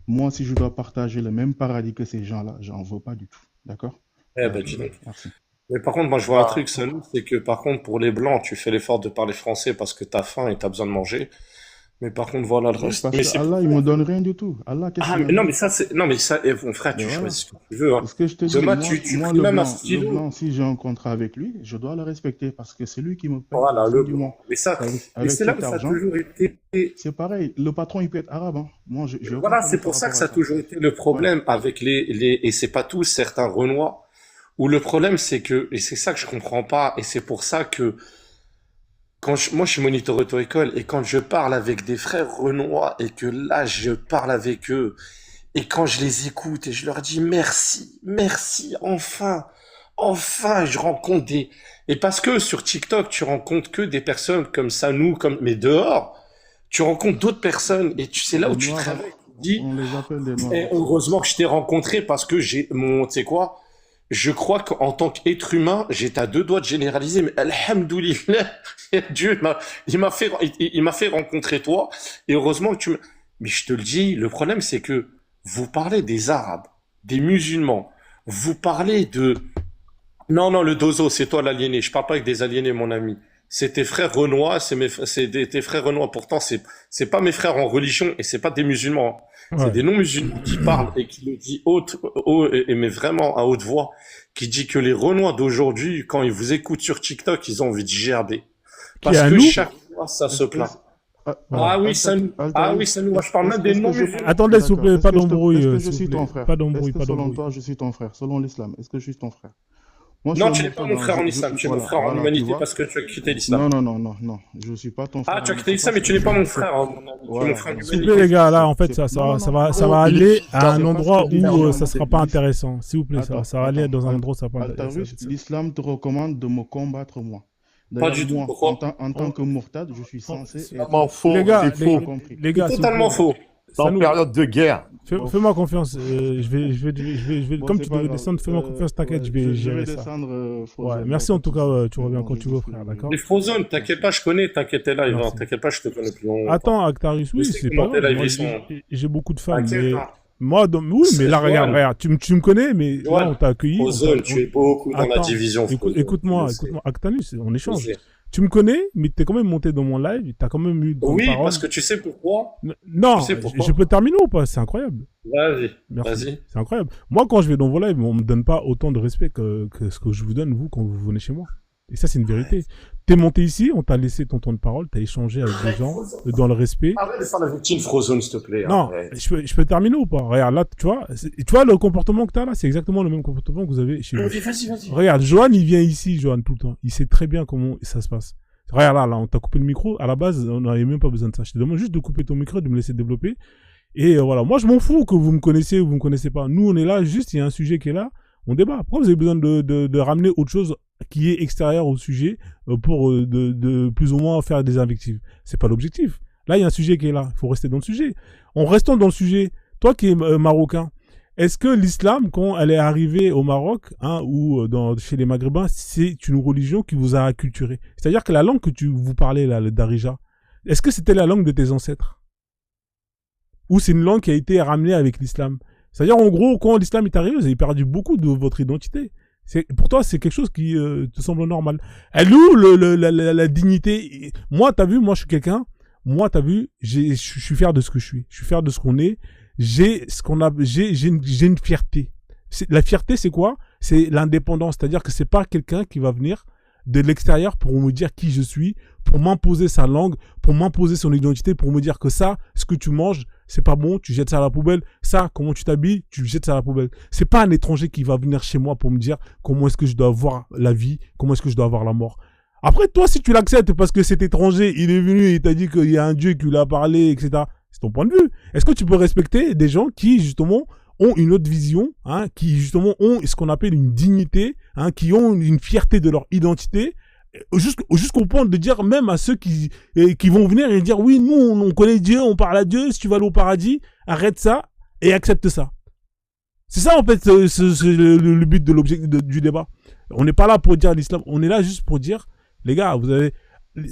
moi si je dois partager le même paradis que ces gens-là, j'en veux pas du tout. D'accord? Eh ben, dis donc. Merci. Mais par contre, moi, je vois un truc, Sanou, c'est que par contre, pour les Blancs, tu fais l'effort de parler français parce que t'as faim et t'as besoin de manger. Mais par contre, voilà le reste. Parce Mais que c'est... Allah, il me donne rien du tout. Allah, qu'est-ce Ah, qu'il mais a non, dit? mais ça, c'est... Non, mais ça, mon frère, tu Mais voilà. choisis ce que tu veux, hein. Parce que je te dis, Demain, moi, tu moi, pries le même un blanc, stylo. si j'ai un contrat avec lui, je dois le respecter parce que c'est lui qui me paye Voilà, à la le fin du mois. Mais ça, Avec, mais avec c'est là cet où ça a argent, toujours été. c'est pareil. Le patron, il peut être arabe. Hein. Moi, j'ai aucun Voilà, problème c'est par pour ça que rapport ça à a toujours été le problème avec et c'est pas tous, certains Renois, où le problème c'est que, et c'est ça que je comprends pas, et c'est pour ça que, moi je suis moniteur auto-école, et quand je parle avec des frères Renois, et que là je parle avec eux, et quand je les écoute, et je leur dis merci, enfin, je rencontre et parce que sur TikTok, tu rencontres que des personnes comme ça, mais dehors, tu rencontres d'autres personnes, et c'est là où Les tu te Noirs, réveilles, tu te dis, On les appelle des noirs. et heureusement que je t'ai rencontré parce que tu sais quoi, je crois qu'en tant qu'être humain, j'étais à deux doigts de généraliser, mais alhamdoulilah, Dieu il m'a fait rencontrer toi, et heureusement que mais je te le dis, le problème c'est que vous parlez des Arabes, des musulmans, vous parlez non, le dozo, c'est toi l'aliéné, je parle pas avec des aliénés, mon ami. C'est tes frères renois, tes frères renois, pourtant c'est pas mes frères en religion, et c'est pas des musulmans, hein. Ouais. C'est des non-musulmans qui parlent et qui le disent mais vraiment à haute voix, qui dit que les Renois d'aujourd'hui, quand ils vous écoutent sur TikTok, ils ont envie de gerber. Qui est Parce à que nous chaque fois, ça se plaint. Ah oui, ça nous. Moi, je parle même des non-musulmans. Attendez, s'il vous plaît, pas d'embrouille. Est-ce que je s'il suis vous plaît. ton frère? Pas d'embrouille, Est-ce pas que selon d'embrouille. toi, je suis ton frère? Selon l'islam, est-ce que je suis ton frère? Moi, je Non, suis tu n'es pas mon frère en islam, tu es mon frère en voilà, tu humanité vois. parce que tu as quitté l'islam. Non, je suis pas ton frère. Ah, tu as en quitté l'islam, mais tu n'es pas mon frère, hein, mon ami. Tu es Voilà. mon frère en S'il S'il vous humanité. plaît, les gars, là, en fait, C'est- non, ça non, va aller à un c'est endroit parce que où l'islam, ça sera c'est- pas intéressant. S'il vous plaît, Attends, ça va aller dans un endroit où ça va pas Altarus, intéressant. l'islam te recommande de me combattre moi. Pas du tout, Moi, pourquoi en tant que mourtad, je suis censé C'est être totalement faux. Les gars, C'est faux. compris. Les gars, s'il vous plaît, Totalement faux. C'est en Sanou, période de guerre. fais-moi confiance. Je vais, Bon, comme c'est tu pas devais grave. descendre, fais-moi confiance, t'inquiète, je vais je gérer vais ça. descendre. Ouais, merci en tout cas, tu reviens quand tu veux, frère, d'accord? Les Frozone, t'inquiète pas, je connais, t'inquiète t'es là, Merci. t'inquiète pas, je te connais plus longtemps. Attends, Actarius, oui, Je sais c'est comment pas tes grave. lives, Moi, ils sont- j'ai beaucoup de fans, T'inquiète mais pas. moi, oui, mais là, Johan. regarde, tu me connais, mais là, Johan, on t'a accueilli. Frozone, tu es beaucoup dans la Attends, division. Frozone. Écoute-moi, Je sais. Actanus, on Je échange. sais. Tu me connais, mais t'es quand même monté dans mon live, t'as quand même eu de bonnes Oui, paroles. parce que tu sais pourquoi? Non, tu sais pourquoi je peux terminer ou pas? C'est incroyable. Vas-y, Merci. vas-y. C'est incroyable. Moi, quand je vais dans vos lives, on me donne pas autant de respect que ce que je vous donne, vous, quand vous venez chez moi. Et ça, c'est une vérité. T'es monté ici, on t'a laissé ton temps de parole, t'as échangé avec des gens dans le respect. Arrête de faire la victime Frozone, s'il te plaît. Non, je peux terminer ou pas? Regarde, là, tu vois le comportement que t'as là, c'est exactement le même comportement que vous avez chez vous. Vas-y. Regarde, Johan, il vient ici, Johan, tout le temps. Il sait très bien comment ça se passe. Regarde là, on t'a coupé le micro. À la base, on n'avait même pas besoin de ça. Je te demande juste de couper ton micro, de me laisser développer. Et voilà, moi, je m'en fous que vous me connaissez ou vous me connaissez pas. Nous, on est là, juste, il y a un sujet qui est là, on débat. Pourquoi vous avez besoin de ramener autre chose qui est extérieur au sujet pour de plus ou moins faire des invectives? C'est pas l'objectif. Là, il y a un sujet qui est là. Il faut rester dans le sujet. En restant dans le sujet, toi qui es marocain, est-ce que l'islam, quand elle est arrivée au Maroc, hein, ou chez les Maghrébins, c'est une religion qui vous a acculturé? C'est-à-dire que la langue que vous parlez là, le Darija, est-ce que c'était la langue de tes ancêtres? Ou c'est une langue qui a été ramenée avec l'islam? C'est-à-dire, en gros, quand l'islam est arrivé, vous avez perdu beaucoup de votre identité. Pour toi, c'est quelque chose qui te semble normal. Elle où la dignité? Moi, t'as vu, moi, je suis quelqu'un. Moi, t'as vu, je suis fier de ce que je suis. Je suis fier de ce qu'on est. J'ai une fierté. La fierté, c'est quoi? C'est l'indépendance. C'est-à-dire que c'est pas quelqu'un qui va venir de l'extérieur pour me dire qui je suis, pour m'imposer sa langue, pour m'imposer son identité, pour me dire que ça, ce que tu manges, c'est pas bon, tu jettes ça à la poubelle. Ça, comment tu t'habilles, tu jettes ça à la poubelle. C'est pas un étranger qui va venir chez moi pour me dire comment est-ce que je dois voir la vie, comment est-ce que je dois voir la mort. Après, toi, si tu l'acceptes parce que cet étranger, il est venu et il t'a dit qu'il y a un Dieu qui lui a parlé, etc., c'est ton point de vue. Est-ce que tu peux respecter des gens qui, justement, ont une autre vision, hein, qui, justement, ont ce qu'on appelle une dignité, hein, qui ont une fierté de leur identité, jusqu'au point de dire même à ceux qui vont venir et dire oui, nous, on connaît Dieu, on parle à Dieu, si tu vas aller au paradis, arrête ça et accepte ça. C'est ça, en fait, le but du débat. On n'est pas là pour dire l'islam, on est là juste pour dire, les gars, vous avez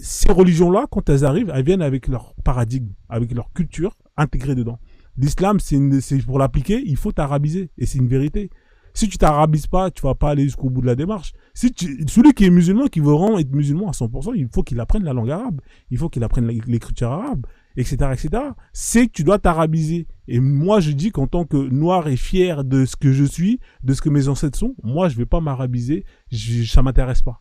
ces religions-là, quand elles arrivent, elles viennent avec leur paradigme, avec leur culture intégrée dedans. L'islam, c'est pour l'appliquer, il faut t'arabiser. Et c'est une vérité. Si tu t'arabises pas, tu vas pas aller jusqu'au bout de la démarche. Celui qui est musulman, qui veut vraiment être musulman à 100%, il faut qu'il apprenne la langue arabe. Il faut qu'il apprenne l'écriture arabe, etc., etc. C'est que tu dois t'arabiser. Et moi, je dis qu'en tant que noir et fier de ce que je suis, de ce que mes ancêtres sont, moi, je vais pas m'arabiser. Ça m'intéresse pas.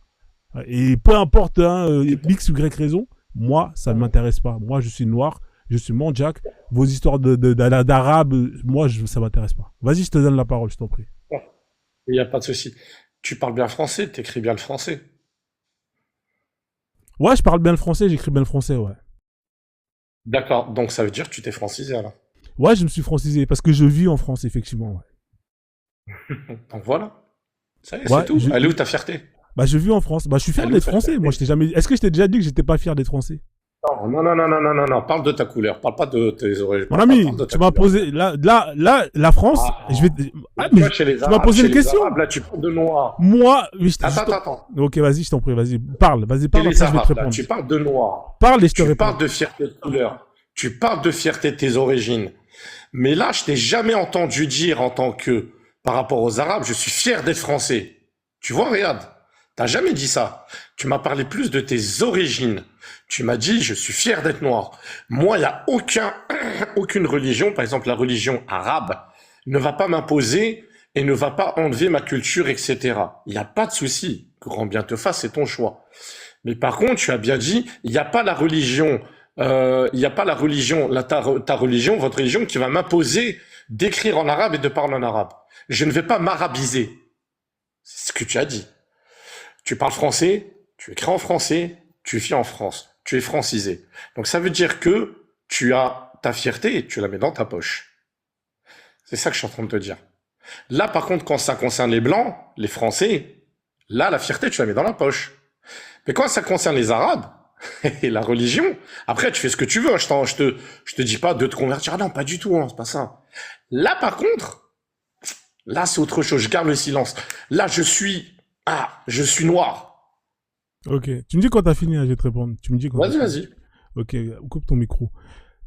Et peu importe, hein, X ou Y raison, moi, ça ne m'intéresse pas. Moi, je suis noir, je suis mandjak. Vos histoires d'arabe, moi, ça m'intéresse pas. Vas-y, je te donne la parole, je t'en prie. Il n'y a pas de souci. Tu parles bien français, tu écris bien le français. Ouais, je parle bien le français, j'écris bien le français, ouais. D'accord, donc ça veut dire que tu t'es francisé alors. Ouais, je me suis francisé parce que je vis en France, effectivement. Ouais. Donc voilà. Ça y est, Ouais, c'est tout. Elle est où ta fierté? Bah, je vis en France. Bah, je suis fier d'être français. Moi, je t'ai jamais. Est-ce que je t'ai déjà dit que j'étais pas fier d'être français? Non. Parle de ta couleur. Parle pas de tes origines. Mon ami, tu m'as posé. Là, la France. Je vais. Ah, mais tu m'as posé une question. Arabes, là, tu parles de noir. Moi, Attends. Ok, vas-y, je t'en prie, vas-y. Parle. Les Après, je vais te Arabes, là, répondre. tu parles de noir. Parle et je te Tu réponds. parles de fierté de couleur. Tu parles de fierté de tes origines. Mais là, je t'ai jamais entendu dire en tant que, par rapport aux Arabes, je suis fier d'être français. Tu vois, regarde. T'as jamais dit ça. Tu m'as parlé plus de tes origines. Tu m'as dit, je suis fier d'être noir. Moi, il n'y a aucune religion, par exemple la religion arabe, ne va pas m'imposer et ne va pas enlever ma culture, etc. Il n'y a pas de souci. Grand bien te fasse, c'est ton choix. Mais par contre, tu as bien dit, il n'y a pas la religion, ta religion, votre religion qui va m'imposer d'écrire en arabe et de parler en arabe. Je ne vais pas m'arabiser. C'est ce que tu as dit. Tu parles français, tu écris en français, tu vis en France, tu es francisé. Donc ça veut dire que tu as ta fierté et tu la mets dans ta poche. C'est ça que je suis en train de te dire. Là, par contre, quand ça concerne les Blancs, les Français, là, la fierté, tu la mets dans la poche. Mais quand ça concerne les Arabes et la religion, après, tu fais ce que tu veux. Hein. Je te dis pas de te convertir. Ah non, pas du tout, hein, c'est pas ça. Là, par contre, là, c'est autre chose. Je garde le silence. Là, je suis noir. Ok. Tu me dis quand t'as fini, hein, je vais te répondre. Tu me dis quand. Vas-y. Ok, coupe ton micro.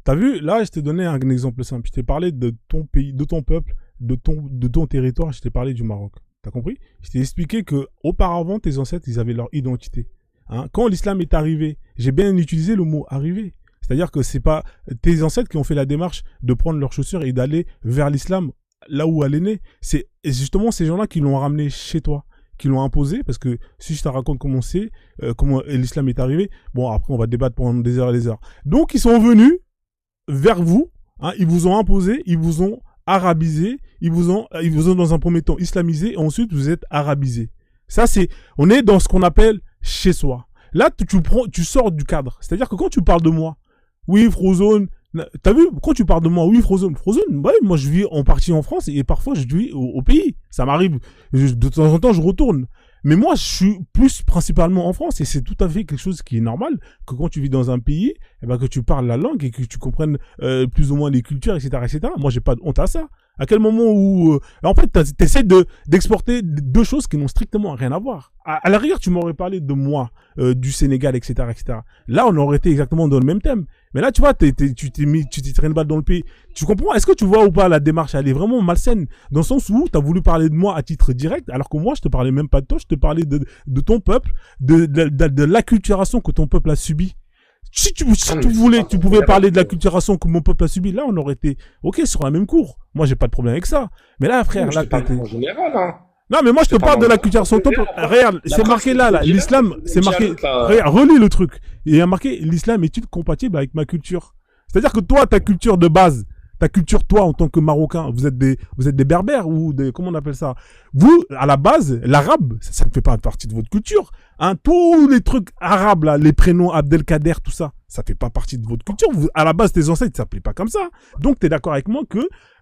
T'as vu, là, je t'ai donné un exemple simple. Je t'ai parlé de ton pays, de ton peuple, de ton territoire. Je t'ai parlé du Maroc. T'as compris? Je t'ai expliqué que auparavant, tes ancêtres, ils avaient leur identité. Hein? Quand l'islam est arrivé, j'ai bien utilisé le mot arrivé. C'est-à-dire que c'est pas tes ancêtres qui ont fait la démarche de prendre leurs chaussures et d'aller vers l'islam là où elle est née. C'est justement ces gens-là qui l'ont ramené chez toi, qui l'ont imposé, parce que si je te raconte comment c'est, comment l'islam est arrivé, bon, après, on va débattre pendant des heures et des heures. Donc, ils sont venus vers vous, hein, ils vous ont imposé, ils vous ont arabisé, ils vous ont dans un premier temps islamisé, et ensuite, vous êtes arabisé. Ça, on est dans ce qu'on appelle chez soi. Là, tu sors du cadre. C'est-à-dire que quand tu parles de moi, oui, Frozone, t'as vu, quand tu parles de moi, oui, Frozone, ouais, moi je vis en partie en France et parfois je vis au pays. Ça m'arrive, de temps en temps je retourne. Mais moi, je suis plus principalement en France et c'est tout à fait quelque chose qui est normal que quand tu vis dans un pays, eh ben, que tu parles la langue et que tu comprennes plus ou moins les cultures, etc., etc. Moi, j'ai pas de honte à ça. À quel moment où, en fait, t'essaies d'exporter deux choses qui n'ont strictement rien à voir. À la rigueur, tu m'aurais parlé de moi, du Sénégal, etc., etc. Là, on aurait été exactement dans le même thème. Mais là, tu vois, tu t'y traînes pas dans le pays. Tu comprends? Est-ce que tu vois ou pas la démarche? Elle est vraiment malsaine. Dans le sens où t'as voulu parler de moi à titre direct, alors que moi, je te parlais même pas de toi, je te parlais de ton peuple, de l'acculturation que ton peuple a subie. Si tu voulais, tu pouvais parler de l'acculturation que mon peuple a subie. Là, on aurait été, ok, sur la même cour. Moi, j'ai pas de problème avec ça. Mais là, frère, là, en général, hein. Non, mais moi, je te parle de l'acculturation de ton peuple. Regarde, c'est marqué là. L'islam, c'est marqué. Regarde, relis le truc. Il y a marqué, l'islam est-il compatible avec ma culture? C'est-à-dire que toi, ta culture de base, ta culture, toi, en tant que Marocain, vous êtes des berbères ou des, comment on appelle ça? Vous, à la base, l'arabe, ça ne fait pas partie de votre culture. Hein, tous les trucs arabes, là, les prénoms Abdelkader, tout ça, ça fait pas partie de votre culture. Vous, à la base, tes ancêtres ne s'appelaient pas comme ça. Donc, tu es d'accord avec moi que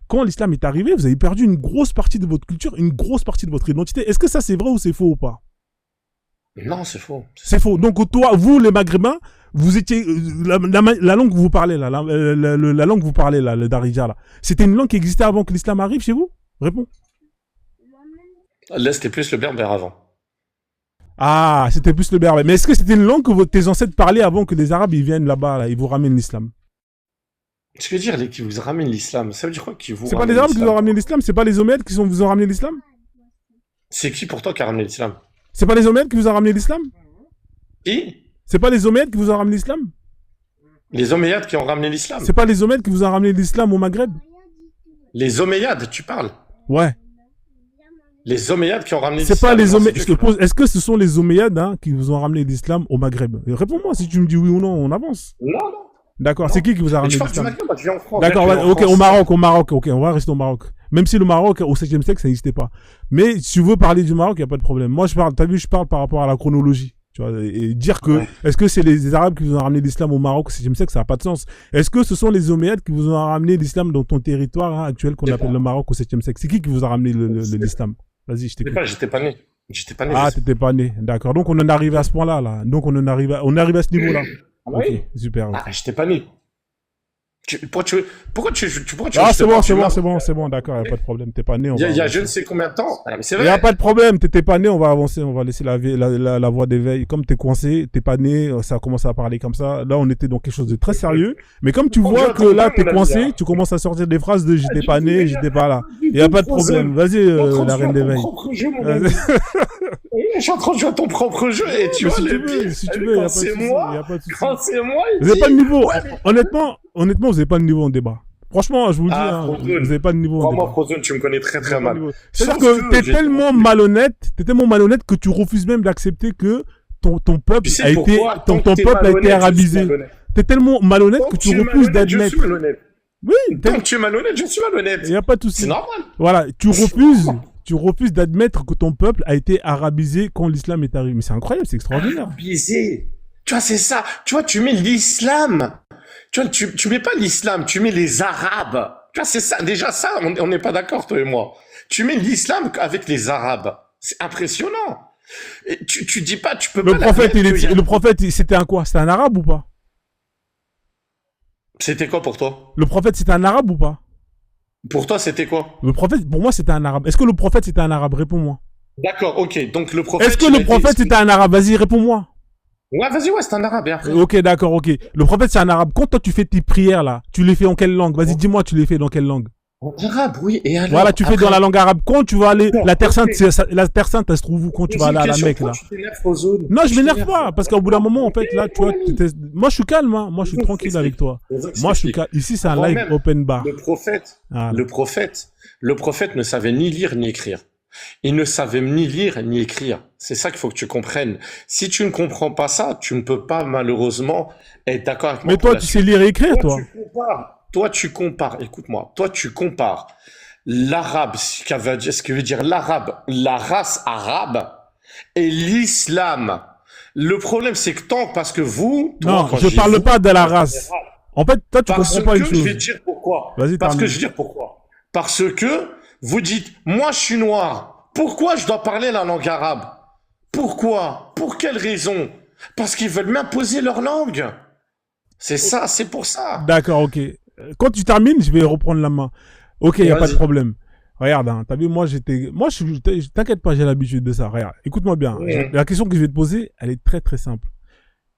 quand l'islam est arrivé, vous avez perdu une grosse partie de votre culture, une grosse partie de votre identité. Est-ce que ça, c'est vrai ou c'est faux ou pas? Non, c'est faux. C'est faux. Donc, toi, vous, les Maghrébins, vous étiez, la langue que vous parlez, là, la langue que vous parlez, là, le Darija, là, c'était une langue qui existait avant que l'islam arrive chez vous? Réponds. Là, c'était plus le berbère avant. Ah, c'était plus le berbère. Mais est-ce que c'était une langue que tes ancêtres parlaient avant que les Arabes ils viennent là-bas, là, ils vous ramènent l'islam? Ce que je veux dire, qui vous ramènent l'islam, ça veut dire quoi qui vous C'est pas les Arabes qui vous ont ramené l'islam? C'est pas les Omeyyades qui vous ont ramené l'islam? C'est qui pour toi qui a ramené l'islam? C'est pas les Omeyyades qui vous ont ramené l'islam? Qui? C'est pas les Omeyyades qui vous ont ramené l'islam? Les Omeyyades qui ont ramené l'islam? C'est pas les Omeyyades qui vous ont ramené l'islam au Maghreb? Les Omeyyades, tu parles? Ouais. Les Omeyyades qui ont ramené l'islam? C'est pas les Omeyyades. Je te pose, est-ce que ce sont les Omeyyades, hein, qui vous ont ramené l'islam au Maghreb? Réponds-moi, si tu me dis oui ou non, on avance. Non. D'accord, c'est qui vous a ramené l'islam? Je viens en France. D'accord, ok, au Maroc, ok, on va rester au Maroc. Même si le Maroc, au 7e siècle, ça n'existait pas. Mais si tu veux parler du Maroc, il n'y a pas de problème. Moi, t'as vu, je parle par rapport à la chronologie. Tu vois, et dire que, est-ce que c'est les Arabes qui vous ont ramené l'islam au Maroc au 7e siècle, ça n'a pas de sens. Est-ce que ce sont les Omeyyades qui vous ont ramené l'islam dans ton territoire, hein, actuel qu'on appelle le Maroc au 7e siècle? C'est qui vous a ramené l'islam? Vas-y, je t'écoute. J'étais pas né. Ah, t'étais pas né. D'accord. Donc, on en arrive à ce point-là, là. Donc, on arrive à ce niveau-là. Ah, ok, oui. super. Ah, j'étais pas né. Pourquoi tu Ah, c'est bon, d'accord, y a pas de problème. T'es pas né. Il y a je ne sais combien de temps. C'est vrai. Y a pas de problème, t'étais pas né, on va avancer, on va laisser la voie d'éveil. Comme t'es coincé, t'es pas né, ça a commencé à parler comme ça. Là, on était dans quelque chose de très sérieux. Mais comme tu vois que là, t'es coincé, tu commences à sortir des phrases de j'étais pas né, j'étais pas là. Y a pas de problème. Vas-y, la reine d'éveil. Je suis en train de jouer à ton propre jeu et tu vois, si tu veux, y a pas de souci. Quand c'est moi, vous avez pas de niveau. Honnêtement, vous avez pas de niveau en débat. Franchement, je vous le dis, hein, vous avez pas de niveau en débat. Moi, Frozone, tu me connais très très mal. C'est-à-dire que t'es tellement malhonnête que tu refuses même d'accepter que ton peuple a été arabisé. T'es tellement malhonnête que tu refuses d'admettre. Oui, tant que tu es malhonnête, je suis malhonnête. Il y a pas de souci. C'est normal. Voilà, tu refuses d'admettre que ton peuple a été arabisé quand l'islam est arrivé. Mais c'est incroyable, c'est extraordinaire. Arabisé. Tu vois, c'est ça. Tu vois, tu mets l'islam. Tu vois, tu mets pas l'islam, tu mets les arabes. Tu vois, c'est ça. Déjà, ça, on n'est pas d'accord, toi et moi. Tu mets l'islam avec les arabes. C'est impressionnant. Et tu dis pas, tu peux pas. Le prophète, c'était un quoi? C'était un arabe ou pas? C'était quoi pour toi? Le prophète, c'était un arabe ou pas? Pour toi, c'était quoi? Le prophète, pour moi, c'était un arabe. Est-ce que le prophète, c'était un arabe? Réponds-moi. D'accord, ok. Donc, le prophète. Est-ce que le prophète, c'était un arabe? Vas-y, réponds-moi. Ouais, vas-y, c'est un arabe, après. Ok, d'accord, ok. Le prophète, c'est un arabe. Quand toi, tu fais tes prières, là, tu les fais en quelle langue? Vas-y, dis-moi, tu les fais dans quelle langue? En arabe, oui. Et alors? Voilà, tu fais dans la langue arabe. Quand tu vas aller, la Terre Sainte, elle se trouve où? Quand tu vas aller à la Mecque, là? Non, je m'énerve pas, parce qu'au bout d'un moment, en fait, là, tu vois, moi, je suis calme, hein. Moi, je suis tranquille avec toi. Moi, je suis calme. Ici, c'est un live open bar. Le prophète ne savait ni lire ni écrire. Ils ne savaient ni lire ni écrire. C'est ça qu'il faut que tu comprennes. Si tu ne comprends pas ça, tu ne peux pas malheureusement être d'accord avec moi Mais pour toi, la tu suite. sais lire et écrire, toi. Toi, tu compares, écoute-moi, toi, tu compares l'arabe, ce que veut dire l'arabe, la race arabe et l'islam. Le problème, c'est que parce que vous, toi, Non, quand je dis parle vous, pas de la en race. général, En fait, toi, tu parce comprends pas une que je vais chose. te dire pourquoi. Vas-y, Parce que termine. je vais dire pourquoi. Parce que vous dites, moi, je suis noir. Pourquoi je dois parler la langue arabe? Pourquoi? Pour quelle raison? Parce qu'ils veulent m'imposer leur langue. C'est ça, c'est pour ça. D'accord, ok. Quand tu termines, je vais reprendre la main. Ok, y a pas de Vas-y. problème. Regarde, hein, t'as vu, moi, t'inquiète pas, j'ai l'habitude de ça. Regarde, écoute-moi bien. Mhm. La question que je vais te poser, elle est très, très simple.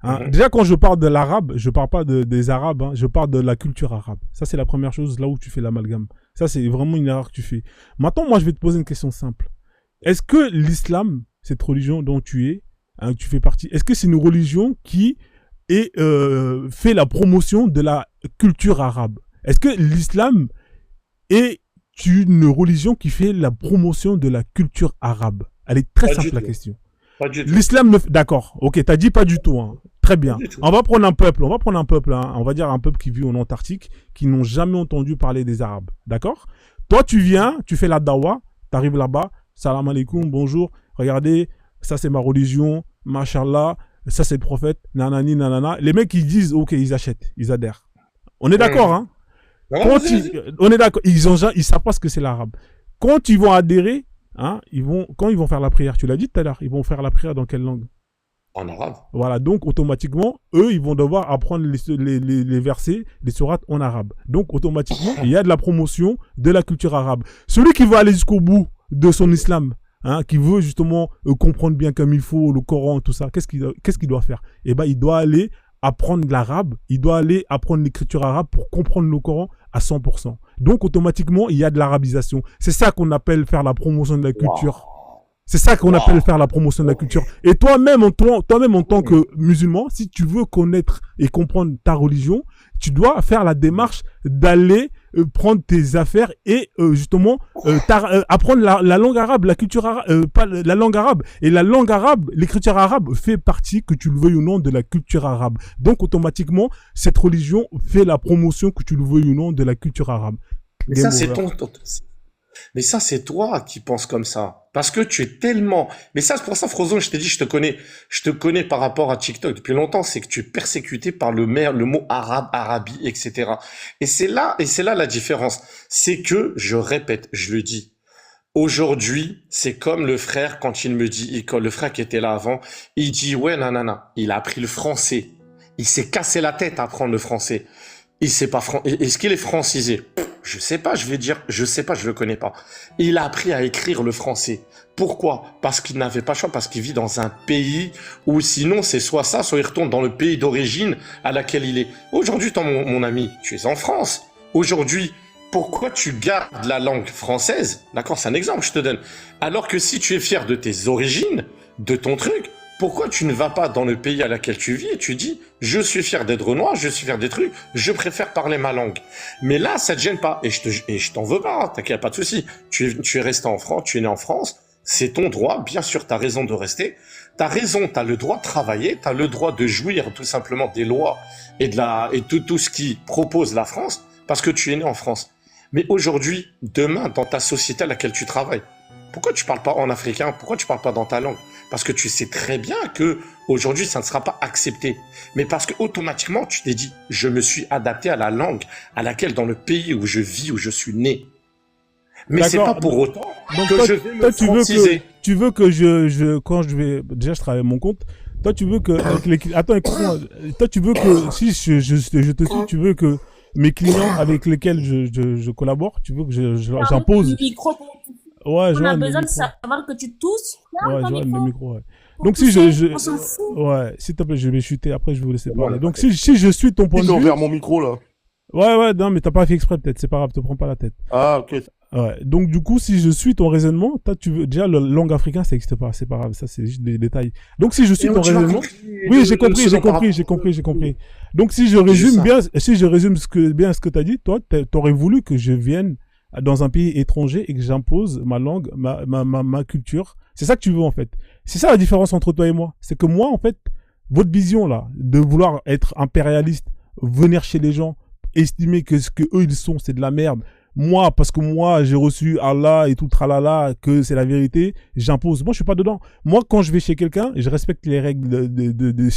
Hein. Mhm. Déjà, quand je parle de l'arabe, je parle pas des arabes, hein, je parle de la culture arabe. Ça, c'est la première chose, là où tu fais l'amalgame. Ça, c'est vraiment une erreur que tu fais. Maintenant, moi, je vais te poser une question simple. Est-ce que l'islam, cette religion dont tu es, hein, tu fais partie, est-ce que c'est une religion qui fait la promotion de la culture arabe? Est-ce que l'islam est une religion qui fait la promotion de la culture arabe? Elle est très Pas simple, du la tout. question. Pas du tout. L'islam d'accord, ok, t'as dit pas du tout, hein. Très bien. Pas du tout. On va prendre un peuple, hein. On va dire un peuple qui vit en Antarctique, qui n'ont jamais entendu parler des Arabes, d'accord? Toi, tu viens, tu fais la dawa, t'arrives là-bas, salam alaikum, bonjour, regardez, ça c'est ma religion, mashallah, ça c'est le prophète, nanani, nanana. Les mecs, ils disent, ok, ils achètent, ils adhèrent. On est d'accord, hein? Non, Quand vas-y, vas-y. on est d'accord, ils savent pas ce que c'est l'arabe. Quand ils vont adhérer, hein, quand ils vont faire la prière, tu l'as dit tout à l'heure, ils vont faire la prière dans quelle langue? En arabe. Voilà, donc automatiquement, eux, ils vont devoir apprendre les versets, les sourates en arabe. Donc automatiquement, il y a de la promotion de la culture arabe. Celui qui veut aller jusqu'au bout de son islam, hein, qui veut justement comprendre bien comme il faut le Coran, tout ça, qu'est-ce qu'il doit faire? Eh ben, il doit aller apprendre l'arabe, il doit aller apprendre l'écriture arabe pour comprendre le Coran à 100%. Donc automatiquement, il y a de l'arabisation. C'est ça qu'on appelle faire la promotion de la culture. C'est ça qu'on appelle faire la promotion de la culture. Et toi-même, en tant que musulman, si tu veux connaître et comprendre ta religion, tu dois faire la démarche d'aller prendre tes affaires et justement apprendre la langue arabe, la culture arabe, pas la langue arabe. Et la langue arabe, l'écriture arabe fait partie, que tu le veuilles ou non, de la culture arabe. Donc automatiquement, cette religion fait la promotion, que tu le veuilles ou non, de la culture arabe. Mais Game ça, c'est over. mais ça, c'est toi qui penses comme ça. Parce que tu es tellement, mais ça, c'est pour ça, Frozone, je t'ai dit, je te connais par rapport à TikTok depuis longtemps, c'est que tu es persécuté par le mot arabe, arabie, etc. Et c'est là la différence. C'est que, je répète, je le dis, aujourd'hui, c'est comme le frère quand il me dit, quand le frère qui était là avant, il dit, ouais, nanana, il a appris le français. Il s'est cassé la tête à apprendre le français. Il sait pas est-ce qu'il est francisé? Je sais pas, je vais dire, je sais pas, je le connais pas. Il a appris à écrire le français. Pourquoi? Parce qu'il n'avait pas le choix, parce qu'il vit dans un pays où sinon c'est soit ça, soit il retourne dans le pays d'origine à laquelle il est. Aujourd'hui, toi, mon ami, tu es en France. Aujourd'hui, pourquoi tu gardes la langue française? D'accord, c'est un exemple que je te donne. Alors que si tu es fier de tes origines, de ton truc, pourquoi tu ne vas pas dans le pays à laquelle tu vis et tu dis, je suis fier d'être noir, je suis fier des trucs, je préfère parler ma langue. Mais là, ça te gêne pas. Et je t'en veux pas, t'inquiète, pas de souci. Tu es resté en France, tu es né en France, c'est ton droit, bien sûr, t'as raison de rester. T'as raison, t'as le droit de travailler, t'as le droit de jouir tout simplement des lois et tout ce qui propose la France, parce que tu es né en France. Mais aujourd'hui, demain, dans ta société à laquelle tu travailles, pourquoi tu parles pas en africain? Pourquoi tu parles pas dans ta langue? Parce que tu sais très bien que aujourd'hui ça ne sera pas accepté. Mais parce que automatiquement tu t'es dit, je me suis adapté à la langue à laquelle dans le pays où je vis, où je suis né. Mais c'est D'accord. pas pour autant Donc que toi, je vais me toi, franciser. tu veux que quand je vais, déjà je travaille à mon compte, toi tu veux que, attends, écoute-moi, toi tu veux que, si je te suis, tu veux que mes clients avec lesquels je collabore, tu veux que j'impose. Le micro, Ouais, on a Joanne, le besoin de micro. savoir que tu tousses. Ferme Ouais, ton Joanne, le micro. micro, ouais. Pour Donc si tousser, on s'en fout. ouais, s'il te plaît, je vais chuter, après je vais vous laisser parler. Ouais, Donc si je suis ton point Ils de ont vue, ouvert mon micro là. ouais, non, mais t'as pas fait exprès peut-être, c'est pas grave, te prends pas la tête. Ah, ok. Ouais. Donc du coup, si je suis ton raisonnement, toi tu veux déjà le langue africain ça n'existe pas, c'est pas grave, ça c'est juste des détails. Donc si je suis ton Tu m'as raisonnement, compris oui, j'ai compris. j'ai Donc si je C'est résume ça. bien, si je résume bien ce que t'as dit, toi t'aurais voulu que je vienne dans un pays étranger et que j'impose ma langue, ma culture. C'est ça que tu veux, en fait. C'est ça la différence entre toi et moi. C'est que moi, en fait, votre vision, là, de vouloir être impérialiste, venir chez les gens, estimer que ce que eux ils sont, c'est de la merde. Moi, parce que moi, j'ai reçu Allah et tout tralala, que c'est la vérité, j'impose. Moi, je suis pas dedans. Moi, quand je vais chez quelqu'un, je respecte les règles de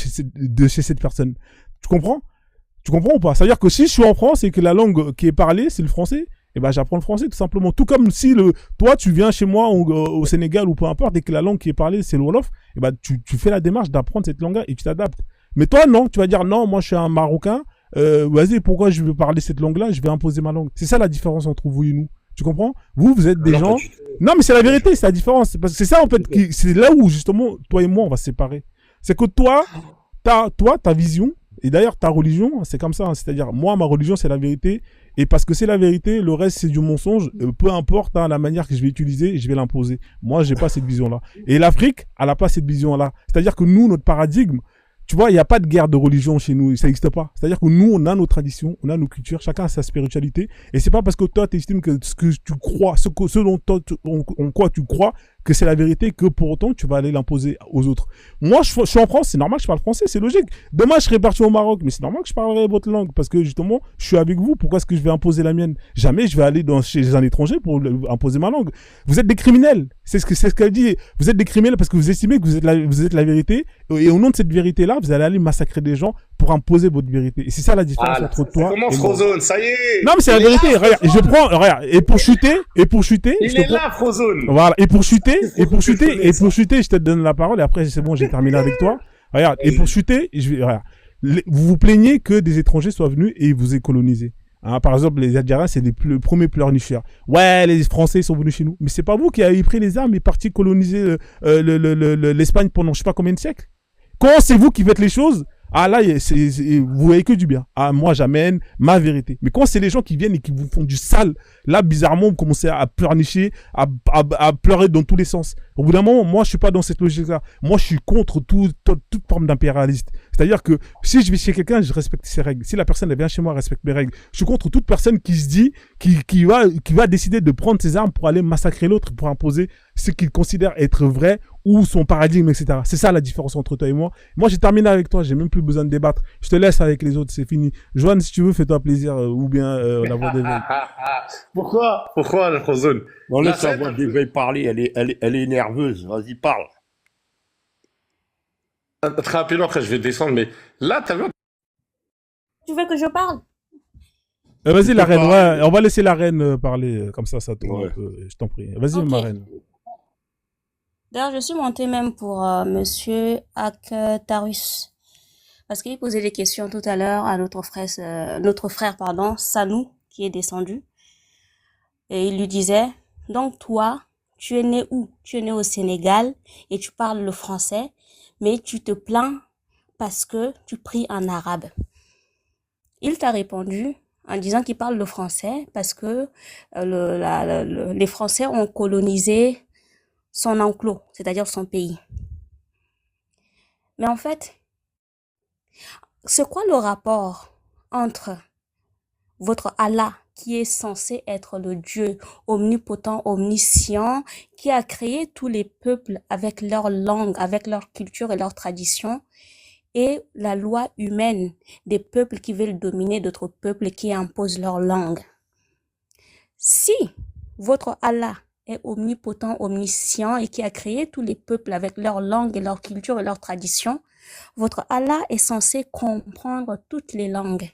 chez cette personne. Tu comprends? Tu comprends ou pas? C'est-à-dire que si je suis en France et que la langue qui est parlée, c'est le français, eh ben, j'apprends le français, tout simplement. Tout comme si toi, tu viens chez moi au Sénégal ou peu importe, et que la langue qui est parlée, c'est le Wolof, eh ben, tu fais la démarche d'apprendre cette langue-là et tu t'adaptes. Mais toi, non, tu vas dire, non, moi, je suis un Marocain, vas-y, pourquoi je veux parler cette langue-là? Je vais imposer ma langue. C'est ça la différence entre vous et nous. Tu comprends? Vous êtes des gens. Non, mais c'est la vérité, c'est la différence. Parce que c'est ça, en fait, c'est là où, justement, toi et moi, on va se séparer. C'est que toi, ta vision, et d'ailleurs, ta religion, c'est comme ça. Hein. C'est-à-dire, moi, ma religion, c'est la vérité. Et parce que c'est la vérité, le reste, c'est du mensonge. Peu importe la manière que je vais utiliser, je vais l'imposer. Moi, j'ai pas cette vision-là. Et l'Afrique, elle a pas cette vision-là. C'est-à-dire que nous, notre paradigme, tu vois, il n'y a pas de guerre de religion chez nous, ça n'existe pas. C'est-à-dire que nous, on a nos traditions, on a nos cultures, chacun a sa spiritualité. Et c'est pas parce que toi, tu estimes que ce que tu crois, ce dont toi, en quoi tu crois, que c'est la vérité, que pour autant, tu vas aller l'imposer aux autres. Moi, je suis en France, c'est normal que je parle français, c'est logique. Demain, je serai parti au Maroc, mais c'est normal que je parlerai votre langue, parce que justement, je suis avec vous, pourquoi est-ce que je vais imposer la mienne? Jamais je vais aller chez un étranger pour imposer ma langue. Vous êtes des criminels, c'est ce qu'elle dit. Vous êtes des criminels parce que vous estimez que vous êtes la vérité, et au nom de cette vérité-là, vous allez aller massacrer des gens pour imposer votre vérité. Et c'est ça la différence entre toi comment et moi. Frozone, ça y est. Non, mais c'est la vérité. Regarde, regarde, et pour chuter, Il est là, Frozone. Voilà, et pour chuter, je te donne la parole et après c'est bon, j'ai terminé avec toi. Regarde, et pour chuter, regarde, vous vous plaignez que des étrangers soient venus et vous aient colonisé. Hein, par exemple, les Algériens, c'est les premiers pleurnicheurs. Ouais, les Français sont venus chez nous. Mais c'est pas vous qui avez pris les armes et parti coloniser l'Espagne pendant je sais pas combien de siècles. Quand c'est vous qui faites les choses, ah là, vous voyez que du bien. Ah, moi, j'amène ma vérité. Mais quand c'est les gens qui viennent et qui vous font du sale, là, bizarrement, vous commencez à pleurnicher, à pleurer dans tous les sens. Au bout d'un moment, moi, je suis pas dans cette logique-là. Moi, je suis contre toute forme d'impérialiste. C'est-à-dire que si je vais chez quelqu'un, je respecte ses règles. Si la personne elle vient chez moi, elle respecte mes règles. Je suis contre toute personne qui se dit, qui va décider de prendre ses armes pour aller massacrer l'autre, pour imposer ce qu'il considère être vrai ou son paradigme, etc. C'est ça la différence entre toi et moi. Moi, j'ai terminé avec toi, j'ai même plus besoin de débattre. Je te laisse avec les autres, c'est fini. Joanne, si tu veux, fais-toi plaisir, ou bien la voix d'éveil. Pourquoi, la Frozone? On laisse la voix d'éveil parler, elle est nerveuse. Vas-y, parle. Très rapidement, après, je vais descendre, mais là, t'as vu? Tu veux que je parle? Vas-y, la reine, ouais, on va laisser la reine parler, comme ça tourne Ouais. un peu, je t'en prie. Vas-y, Ok. ma reine. D'ailleurs, je suis montée même pour Monsieur Aktarus. Parce qu'il posait des questions tout à l'heure à notre frère, Sanou, qui est descendu. Et il lui disait, donc toi, tu es né où? Tu es né au Sénégal et tu parles le français, mais tu te plains parce que tu pries en arabe. Il t'a répondu en disant qu'il parle le français parce que les Français ont colonisé son enclos, c'est-à-dire son pays. Mais en fait, c'est quoi le rapport entre votre Allah, qui est censé être le Dieu omnipotent, omniscient, qui a créé tous les peuples avec leur langue, avec leur culture et leur tradition, et la loi humaine des peuples qui veulent dominer d'autres peuples et qui imposent leur langue? Si votre Allah est omnipotent, omniscient et qui a créé tous les peuples avec leur langue et leur culture et leur tradition, votre Allah est censé comprendre toutes les langues.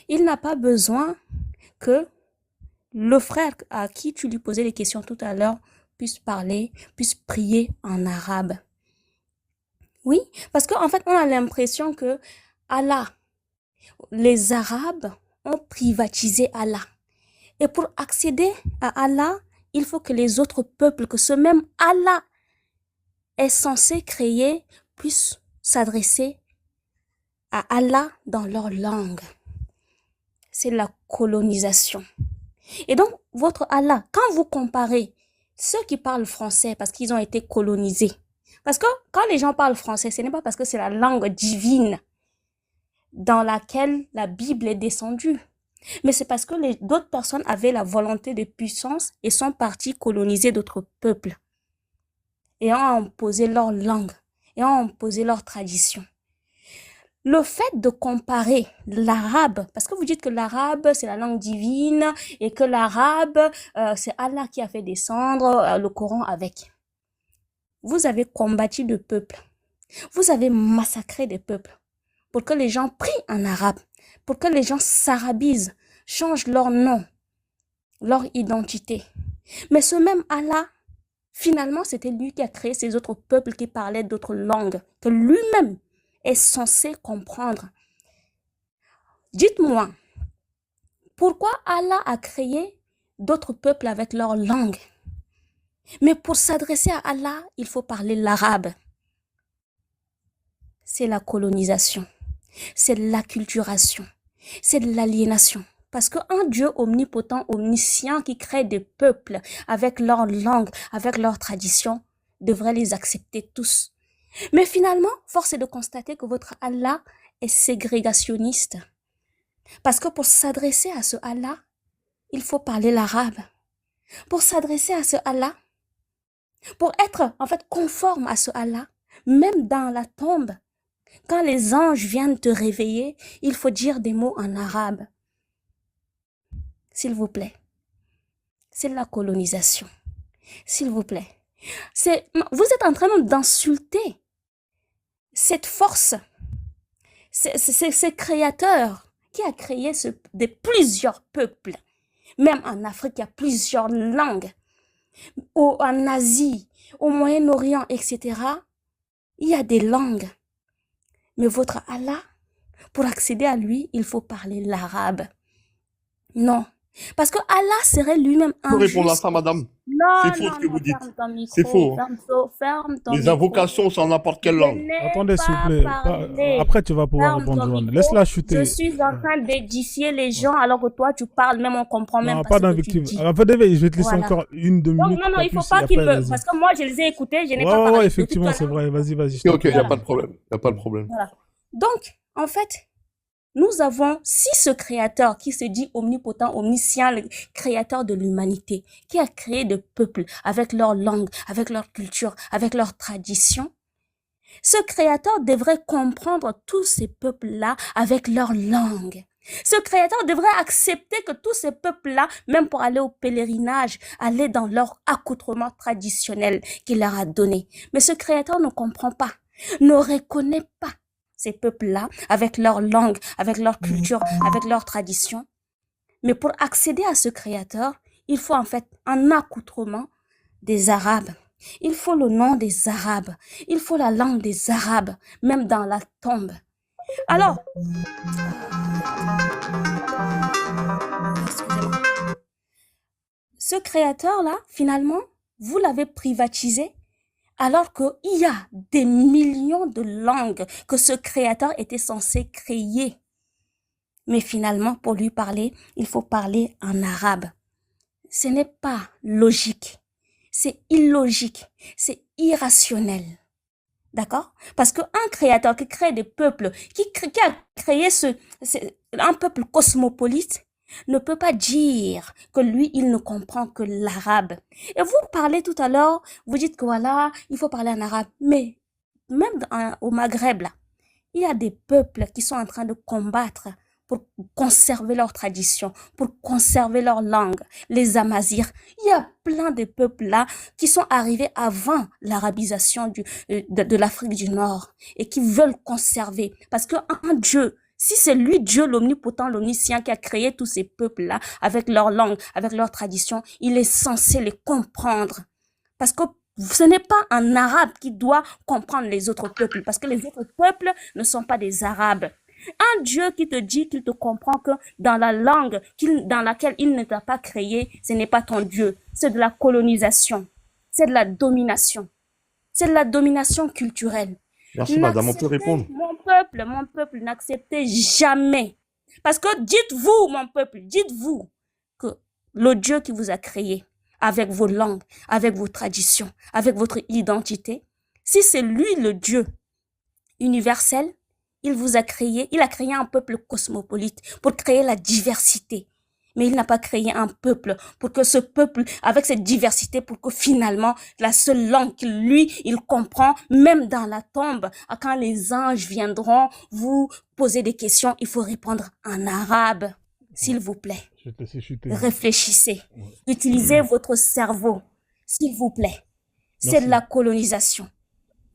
Il n'a pas besoin que le frère à qui tu lui posais les questions tout à l'heure puisse parler, puisse prier en arabe. Oui, parce qu'en fait, on a l'impression que Allah, les Arabes ont privatisé Allah. Et pour accéder à Allah, il faut que les autres peuples, que ce même Allah est censé créer, puissent s'adresser à Allah dans leur langue. C'est la colonisation. Et donc, votre Allah, quand vous comparez ceux qui parlent français parce qu'ils ont été colonisés, parce que quand les gens parlent français, ce n'est pas parce que c'est la langue divine dans laquelle la Bible est descendue. Mais c'est parce que d'autres personnes avaient la volonté de puissance et sont partis coloniser d'autres peuples et ont imposé leur langue et ont imposé leur tradition. Le fait de comparer l'arabe, parce que vous dites que l'arabe, c'est la langue divine et que l'arabe, c'est Allah qui a fait descendre le Coran avec. Vous avez combattu de peuples. Vous avez massacré des peuples pour que les gens prient en arabe, pour que les gens s'arabisent, changent leur nom, leur identité. Mais ce même Allah, finalement, c'était lui qui a créé ces autres peuples qui parlaient d'autres langues, que lui-même est censé comprendre. Dites-moi, pourquoi Allah a créé d'autres peuples avec leur langue? Mais pour s'adresser à Allah, il faut parler l'arabe. C'est la colonisation, c'est l'acculturation, c'est de l'aliénation. Parce qu'un Dieu omnipotent, omniscient qui crée des peuples avec leur langue, avec leur tradition, devrait les accepter tous. Mais finalement, force est de constater que votre Allah est ségrégationniste. Parce que pour s'adresser à ce Allah, il faut parler l'arabe. Pour s'adresser à ce Allah, pour être en fait conforme à ce Allah, même dans la tombe, quand les anges viennent te réveiller, il faut dire des mots en arabe. S'il vous plaît. C'est la colonisation. S'il vous plaît. Vous êtes en train d'insulter cette force, ces créateurs qui a créé plusieurs peuples. Même en Afrique, il y a plusieurs langues. En Asie, au Moyen-Orient, etc., il y a des langues. Mais votre Allah, pour accéder à lui, il faut parler l'arabe. Non. Parce que Allah serait lui-même Je peux répondre à injuste. ça, madame. Non, C'est faux non, ce que non, vous dites. ferme ton micro. C'est faux. Ferme ton Les micro. invocations, c'est en n'importe quelle Je langue. n'ai Attendez, s'il vous pas plaît. parlé. Après, tu vas pouvoir Ferme répondre, ton Joanne. micro. Laisse-la Je chuter. suis en train d'édifier les gens alors que toi, tu parles, même on comprend même Non, pas pas ce que tu d'invective. dis. En fait, David, je vais te laisser Voilà. encore 1-2 Donc, minutes. non, pas il faut plus, pas et qu'ils après, me... vas-y. Parce que moi, je les ai écoutés, je n'ai Ouais, pas ouais, parlé. ouais, De toute effectivement, c'est façon, vrai. Vas-y, je Ok, t'en ok, il prie. n'y a pas de problème. Il n'y a pas de problème. voilà. Donc, en fait, nous avons, si ce créateur qui se dit omnipotent, omniscient, le créateur de l'humanité, qui a créé des peuples avec leur langue, avec leur culture, avec leur tradition, ce créateur devrait comprendre tous ces peuples-là avec leur langue. Ce créateur devrait accepter que tous ces peuples-là, même pour aller au pèlerinage, aller dans leur accoutrement traditionnel qu'il leur a donné. Mais ce créateur ne comprend pas, ne reconnaît pas ces peuples-là avec leur langue, avec leur culture, avec leur tradition. Mais pour accéder à ce créateur, il faut en fait un accoutrement des Arabes. Il faut le nom des Arabes. Il faut la langue des Arabes, même dans la tombe. Alors, excusez-moi. Ce créateur-là, finalement, vous l'avez privatisé alors qu'il y a des millions de langues que ce créateur était censé créer. Mais finalement, pour lui parler, il faut parler en arabe. Ce n'est pas logique. C'est illogique. C'est irrationnel. D'accord? Parce qu'un créateur qui crée des peuples, qui a créé un peuple cosmopolite, ne peut pas dire que lui, il ne comprend que l'arabe. Et vous parlez tout à l'heure, vous dites que voilà, il faut parler en arabe. Mais même au Maghreb, là, il y a des peuples qui sont en train de combattre pour conserver leur tradition, pour conserver leur langue. Les Amazirs, il y a plein de peuples là qui sont arrivés avant l'arabisation de l'Afrique du Nord et qui veulent conserver. Parce qu'un Dieu, si c'est lui, Dieu l'omnipotent, l'omniscient qui a créé tous ces peuples-là avec leur langue, avec leur tradition, il est censé les comprendre. Parce que ce n'est pas un arabe qui doit comprendre les autres peuples, parce que les autres peuples ne sont pas des arabes. Un Dieu qui te dit qu'il te comprend que dans la langue dans laquelle il ne t'a pas créé, ce n'est pas ton Dieu. C'est de la colonisation. C'est de la domination. C'est de la domination culturelle. Merci, madame, on peut répondre. Mon peuple, n'acceptez jamais. Parce que dites-vous, mon peuple, dites-vous que le Dieu qui vous a créé, avec vos langues, avec vos traditions, avec votre identité, si c'est lui le Dieu universel, Il a créé un peuple cosmopolite pour créer la diversité. Mais il n'a pas créé un peuple pour que ce peuple, avec cette diversité, pour que finalement, la seule langue qu'il, lui, il comprend, même dans la tombe, quand les anges viendront vous poser des questions, il faut répondre en arabe. S'il vous plaît, Je vais te laisser chuter. réfléchissez. Ouais. Utilisez votre cerveau, s'il vous plaît. C'est de Merci. la colonisation.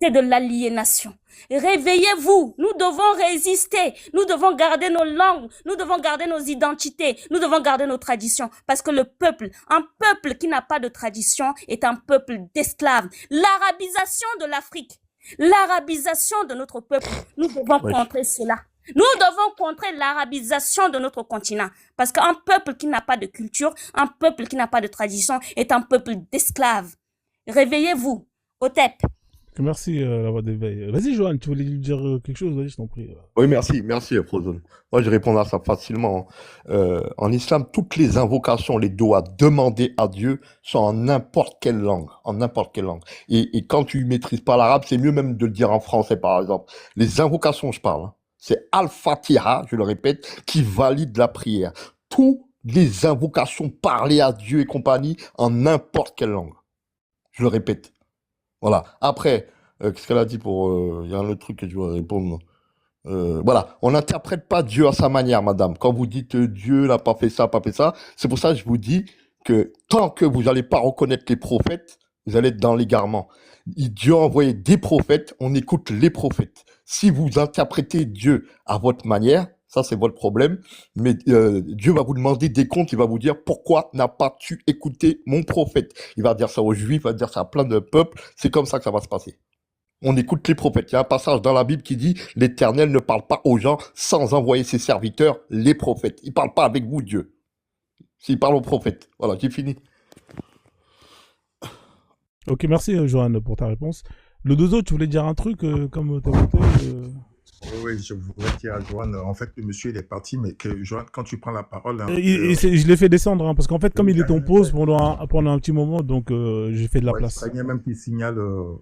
C'est de l'aliénation. Réveillez-vous. Nous devons résister. Nous devons garder nos langues. Nous devons garder nos identités. Nous devons garder nos traditions. Parce que un peuple qui n'a pas de tradition est un peuple d'esclaves. L'arabisation de l'Afrique, l'arabisation de notre peuple, nous devons Ouais. contrer cela. Nous devons contrer l'arabisation de notre continent. Parce qu'un peuple qui n'a pas de culture, un peuple qui n'a pas de tradition est un peuple d'esclaves. Réveillez-vous. Otep. Merci, la voix d'éveil. Vas-y, Johan, tu voulais lui dire quelque chose? Vas-y, je t'en prie. Oui, merci, Prozone. Moi, je réponds à ça facilement. En islam, toutes les invocations, les doigts demandés à Dieu sont en n'importe quelle langue, Et quand tu maîtrises pas l'arabe, c'est mieux même de le dire en français, par exemple. Les invocations, je parle, hein, c'est Al-Fatiha, je le répète, qui valide la prière. Toutes les invocations parlées à Dieu et compagnie en n'importe quelle langue. Je le répète. Voilà. Après, qu'est-ce qu'elle a dit pour... Il y a un autre truc que je dois répondre. Voilà. On n'interprète pas Dieu à sa manière, madame. Quand vous dites Dieu n'a pas fait ça, c'est pour ça que je vous dis que tant que vous n'allez pas reconnaître les prophètes, vous allez être dans l'égarement. Dieu a envoyé des prophètes, on écoute les prophètes. Si vous interprétez Dieu à votre manière, ça c'est votre problème, mais Dieu va vous demander des comptes, il va vous dire pourquoi n'as pas tu écouté mon prophète. Il va dire ça aux Juifs, il va dire ça à plein de peuples, c'est comme ça que ça va se passer. On écoute les prophètes. Il y a un passage dans la Bible qui dit l'Éternel ne parle pas aux gens sans envoyer ses serviteurs, les prophètes. Il parle pas avec vous, Dieu. S'il parle aux prophètes. Voilà, j'ai fini. Ok, merci, Johan, pour ta réponse. Le Dozo, tu voulais dire un truc comme t'as voté Oui, je voudrais dire à Johan, en fait, le monsieur il est parti, mais que Johan, quand tu prends la parole, hein, je l'ai fait descendre, hein, parce qu'en fait, comme il est en pause pendant un petit moment, donc j'ai fait de la place. Il y a même qui signale,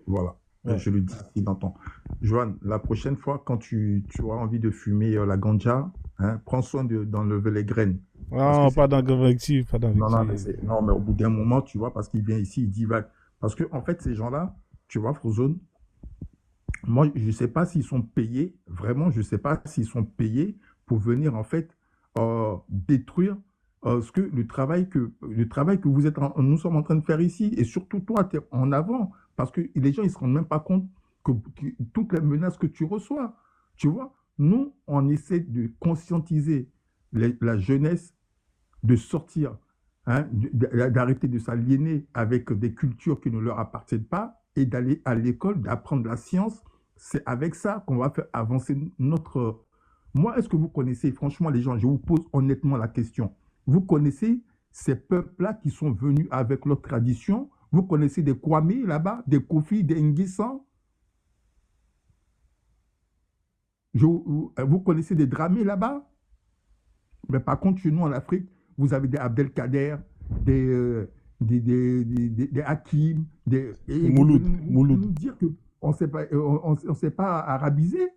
voilà. Ouais. Je le dis, il entend. Johan, la prochaine fois, quand tu auras envie de fumer la ganja, hein, prends soin d'enlever les graines. Ah, pas d'invectif, pas d'invectif. Non, mais au bout d'un moment, tu vois, parce qu'il vient ici, il divague. Parce que, en fait, ces gens-là, tu vois, Frozone, moi, je ne sais pas s'ils sont payés, vraiment, je ne sais pas s'ils sont payés pour venir, en fait, détruire le travail que nous sommes en train de faire ici. Et surtout, toi, tu es en avant. Parce que les gens, ils ne se rendent même pas compte que toutes les menaces que tu reçois. Tu vois, nous, on essaie de conscientiser la jeunesse de sortir, hein, d'arrêter de s'aliéner avec des cultures qui ne leur appartiennent pas et d'aller à l'école, d'apprendre la science. C'est avec ça qu'on va faire avancer notre... Moi, est-ce que vous connaissez, franchement, les gens, je vous pose honnêtement la question, vous connaissez ces peuples-là qui sont venus avec leur tradition? Vous connaissez des Kwame là-bas, des Kofi, des Nguissan? Vous connaissez des Dramé là-bas? Mais par contre, chez nous en Afrique, vous avez des Abdelkader, des Hakim, des Mouloud. Nous dire qu'on ne sait pas arabiser.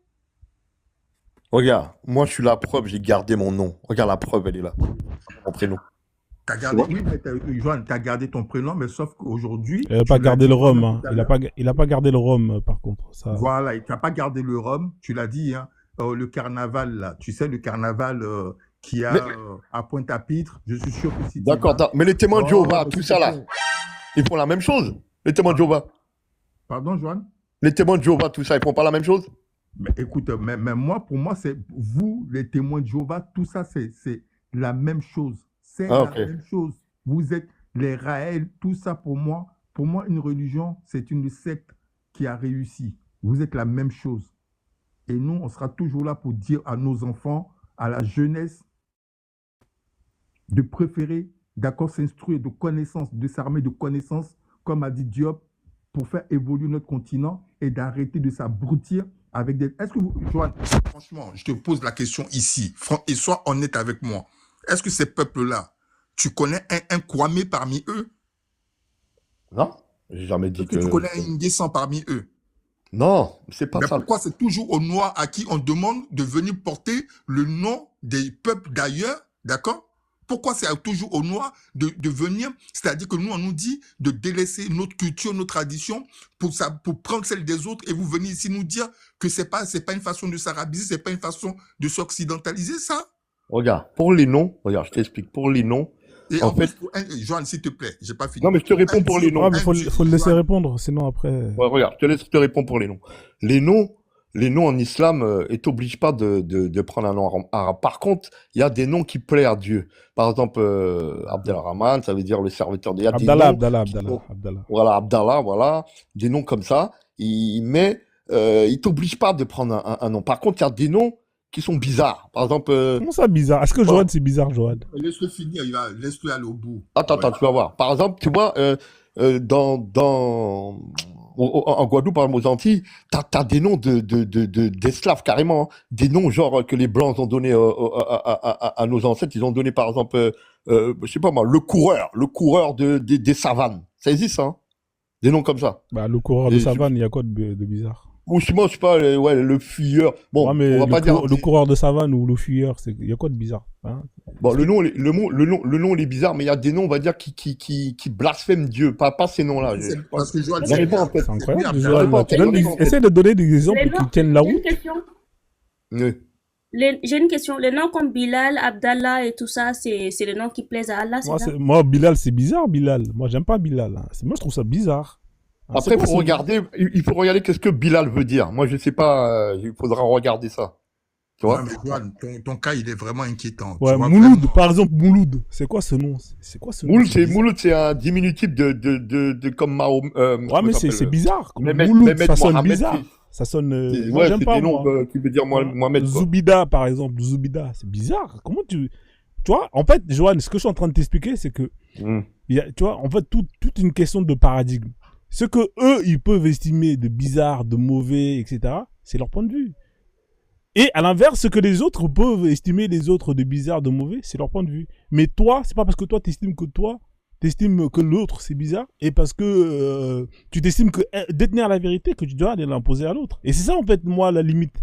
Regarde, moi je suis la preuve, j'ai gardé mon nom. Regarde, la preuve, elle est là. Mon prénom. Oui, mais Johan, tu as gardé ton prénom, mais sauf qu'aujourd'hui... Il n'a pas gardé le rhum. Hein. Il n'a pas gardé le rhum, par contre. Ça... Voilà, tu n'as pas gardé le rhum, tu l'as dit, hein, le carnaval, là. Tu sais, le carnaval qui a à Pointe-à-Pitre, je suis sûr que si... D'accord, mais les témoins de Jéhovah, tout ça là, ils font la même chose, les témoins de Jéhovah. Pardon, Johan? Les témoins de Jéhovah, tout ça, ils font pas la même chose? Mais écoute, mais moi, pour moi, c'est vous, les témoins de Jéhovah, tout ça, c'est la même chose. C'est la même chose. Vous êtes les Raël, tout ça pour moi, une religion, c'est une secte qui a réussi. Vous êtes la même chose. Et nous, on sera toujours là pour dire à nos enfants, à la jeunesse, de préférer, d'accord, s'instruire de connaissances, de s'armer de connaissances, comme a dit Diop, pour faire évoluer notre continent et d'arrêter de s'abrutir avec des... Est-ce que vous, Johan, franchement, je te pose la question ici, et sois honnête avec moi. Est-ce que ces peuples-là, tu connais un Kwame parmi eux? Non, j'ai jamais dit que... Tu connais un Nguessan parmi eux? Non, c'est pas Mais ça. pourquoi c'est toujours aux Noirs à qui on demande de venir porter le nom des peuples d'ailleurs, d'accord? Pourquoi c'est toujours aux Noirs de venir, c'est-à-dire que nous, on nous dit de délaisser notre culture, nos traditions pour prendre celle des autres et vous venez ici nous dire que c'est pas une façon de s'arabiser, c'est pas une façon de s'occidentaliser, ça? Regarde, pour les noms, regarde, je t'explique. Pour les noms, Et en en plus, fait, Joanne, s'il te plaît, j'ai pas fini. non, mais je te réponds pour les Ouais, noms. mais faut le laisser répondre, sinon après. Ouais, regarde, je te réponds pour les noms. Les noms en islam ne t'obligent pas de prendre un nom arabe. Par contre, il y a des noms qui plaisent à Dieu. Par exemple, Abdelrahman, ça veut dire le serviteur de Dieu. Il y a des noms qui sont- Abdallah. Voilà, Abdallah, voilà, des noms comme ça. Mais il t'oblige pas de prendre un nom. Par contre, il y a des noms qui sont bizarres. Par exemple, Comment ça, bizarre? Est-ce que Johan, c'est bizarre, Johan? Laisse-le finir, laisse-le aller au bout. attends, Ouais. tu vas voir. Par exemple, tu vois, en Guadeloupe, par exemple, aux Antilles, t'as des noms d'esclaves carrément, hein. Des noms genre que les Blancs ont donné à nos ancêtres. Ils ont donné, par exemple, je sais pas moi, le coureur des savanes. Ça existe, hein? Des noms comme ça. Bah, le coureur de Et savane, il y a quoi de bizarre? Ou sinon, je sais pas, ouais, le fuyeur. Bon, Ouais, mais on va pas dire. le coureur de savane ou le fuyeur, il y a quoi de bizarre? Hein? Bon, le nom, il est bizarre, mais il y a des noms, on va dire, qui blasphèment Dieu. Pas ces noms-là. Parce que Joanne, J'en ai pas en tête. C'est incroyable, bien, Johan. bien. Tu donnes essaie de donner des exemples Les qui noms- tiennent la J'ai une route. question. Ouais. J'ai une question. Les noms comme Bilal, Abdallah et tout ça, c'est les noms qui plaisent à Allah, c'est ça? Moi, Bilal, c'est bizarre, Bilal. Moi, j'aime pas Bilal. Hein. Moi, je trouve ça bizarre. Ah, Après, c'est quoi, il faut regarder qu'est-ce que Bilal veut dire. Moi, je sais pas, il faudra regarder ça. Tu vois? Ouais, mais Joanne, ton cas, il est vraiment inquiétant. Ouais, Tu vois, Mouloud, vraiment. par exemple, Mouloud. C'est quoi ce nom? C'est quoi ce nom? bizarre. Mouloud, c'est un diminutif de comme Mahomet. Ouais, mais c'est bizarre. Mehmet- Mouloud, Mehmet ça sonne Mohamed, bizarre. Ça sonne. Moi, Ouais, j'aime c'est pas, des noms moi. qui veut dire Mohamed, quoi. Zoubida, par exemple. Zoubida, c'est bizarre. Comment tu vois, en fait, Johan, ce que je suis en train de t'expliquer, c'est que tu vois, en fait, toute une question de paradigme. Ce que eux, ils peuvent estimer de bizarre, de mauvais, etc., c'est leur point de vue. Et à l'inverse, ce que les autres peuvent estimer les autres de bizarre, de mauvais, c'est leur point de vue. Mais toi, c'est pas parce que toi, t'estimes que l'autre, c'est bizarre, et parce que tu t'estimes que détenir la vérité, que tu dois aller l'imposer à l'autre. Et c'est ça, en fait, moi, la limite.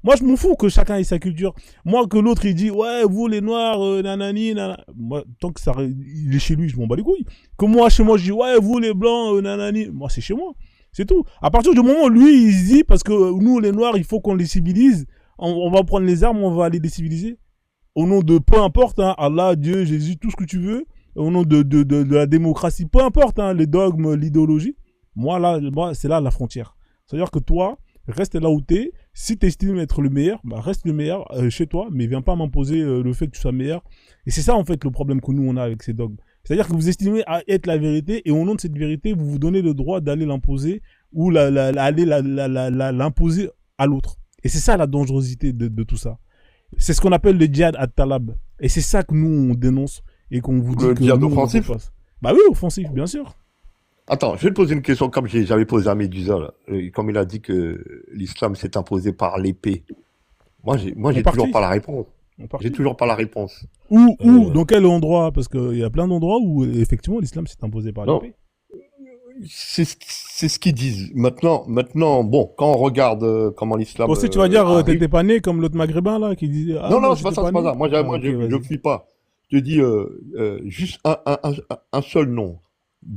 Moi, je m'en fous que chacun ait sa culture. Moi, que l'autre, il dit, ouais, vous, les Noirs, nanani, nanana. Moi, tant que il est chez lui, je m'en bats les couilles. Que moi, chez moi, je dis, ouais, vous, les Blancs, nanani. Moi, c'est chez moi. C'est tout. À partir du moment où lui, il se dit, parce que nous, les Noirs, il faut qu'on les civilise, on va prendre les armes, on va aller les civiliser. Au nom de peu importe, hein, Allah, Dieu, Jésus, tout ce que tu veux. Au nom de la démocratie, peu importe, hein, les dogmes, l'idéologie. Moi, c'est là la frontière. C'est-à-dire que toi, reste là où t'es. Si t'estimes être le meilleur, bah reste le meilleur chez toi, mais viens pas m'imposer le fait que tu sois meilleur. Et c'est ça, en fait, le problème que nous, on a avec ces dogmes. C'est-à-dire que vous estimez à être la vérité, et au nom de cette vérité, vous vous donnez le droit d'aller l'imposer, ou aller l'imposer à l'autre. Et c'est ça la dangerosité de tout ça. C'est ce qu'on appelle le djihad at-talab. Et c'est ça que nous, on dénonce, et qu'on vous dit Le que djihad nous, on offensif fasse. Bah oui, offensif, bien sûr. Attends, je vais te poser une question comme j'avais posé à Médusa, là. Comme il a dit que l'islam s'est imposé par l'épée. Moi, j'ai toujours pas la réponse. J'ai toujours pas la réponse. Où, dans quel endroit? Parce qu'il y a plein d'endroits où, effectivement, l'islam s'est imposé par Non. l'épée. C'est ce qu'ils disent. Maintenant, bon, quand on regarde comment l'islam. Aussi, tu vas dire, arrive- t'étais pas né comme l'autre maghrébin, là, qui disait. Ah, Non, moi, non, c'est pas j'étais ça, c'est pas né. ça. Moi, Ah, moi, ok, je vas-y. fuis pas. Je te dis juste un seul nom.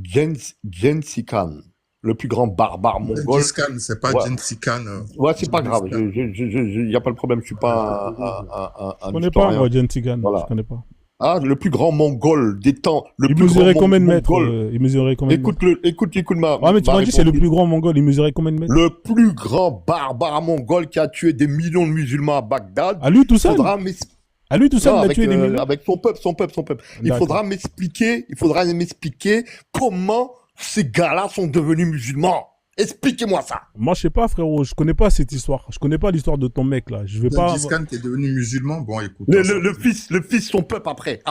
Gengis Khan, le plus grand barbare mongol. Gengis Khan, c'est pas Ouais. Gengis Khan. Ouais, c'est pas Gengis grave. Khan. Y a pas de problème. Je suis pas Je un connais pas, historien. moi, Gengis Khan. Voilà. Je connais pas. Ah, le plus grand mongol des temps. Il mesurait combien de mètres? Il mesurait combien de mètres? Écoute ma. Ouais, mais tu ma m'as dit, c'est le réponse. plus grand mongol. Il mesurait combien de mètres? Le plus grand barbare mongol qui a tué des millions de musulmans à Bagdad. À lui tout seul? Faudra À lui tout seul, Non, il a avec, tué des millions? avec son peuple. Il D'accord. faudra m'expliquer comment ces gars-là sont devenus musulmans. Expliquez-moi ça. Moi, je sais pas, frérot. Je connais pas cette histoire. Je connais pas l'histoire de ton mec, là. Je vais pas. Gengis Khan qui est devenu musulman, bon, écoute. Le fils, son peuple après.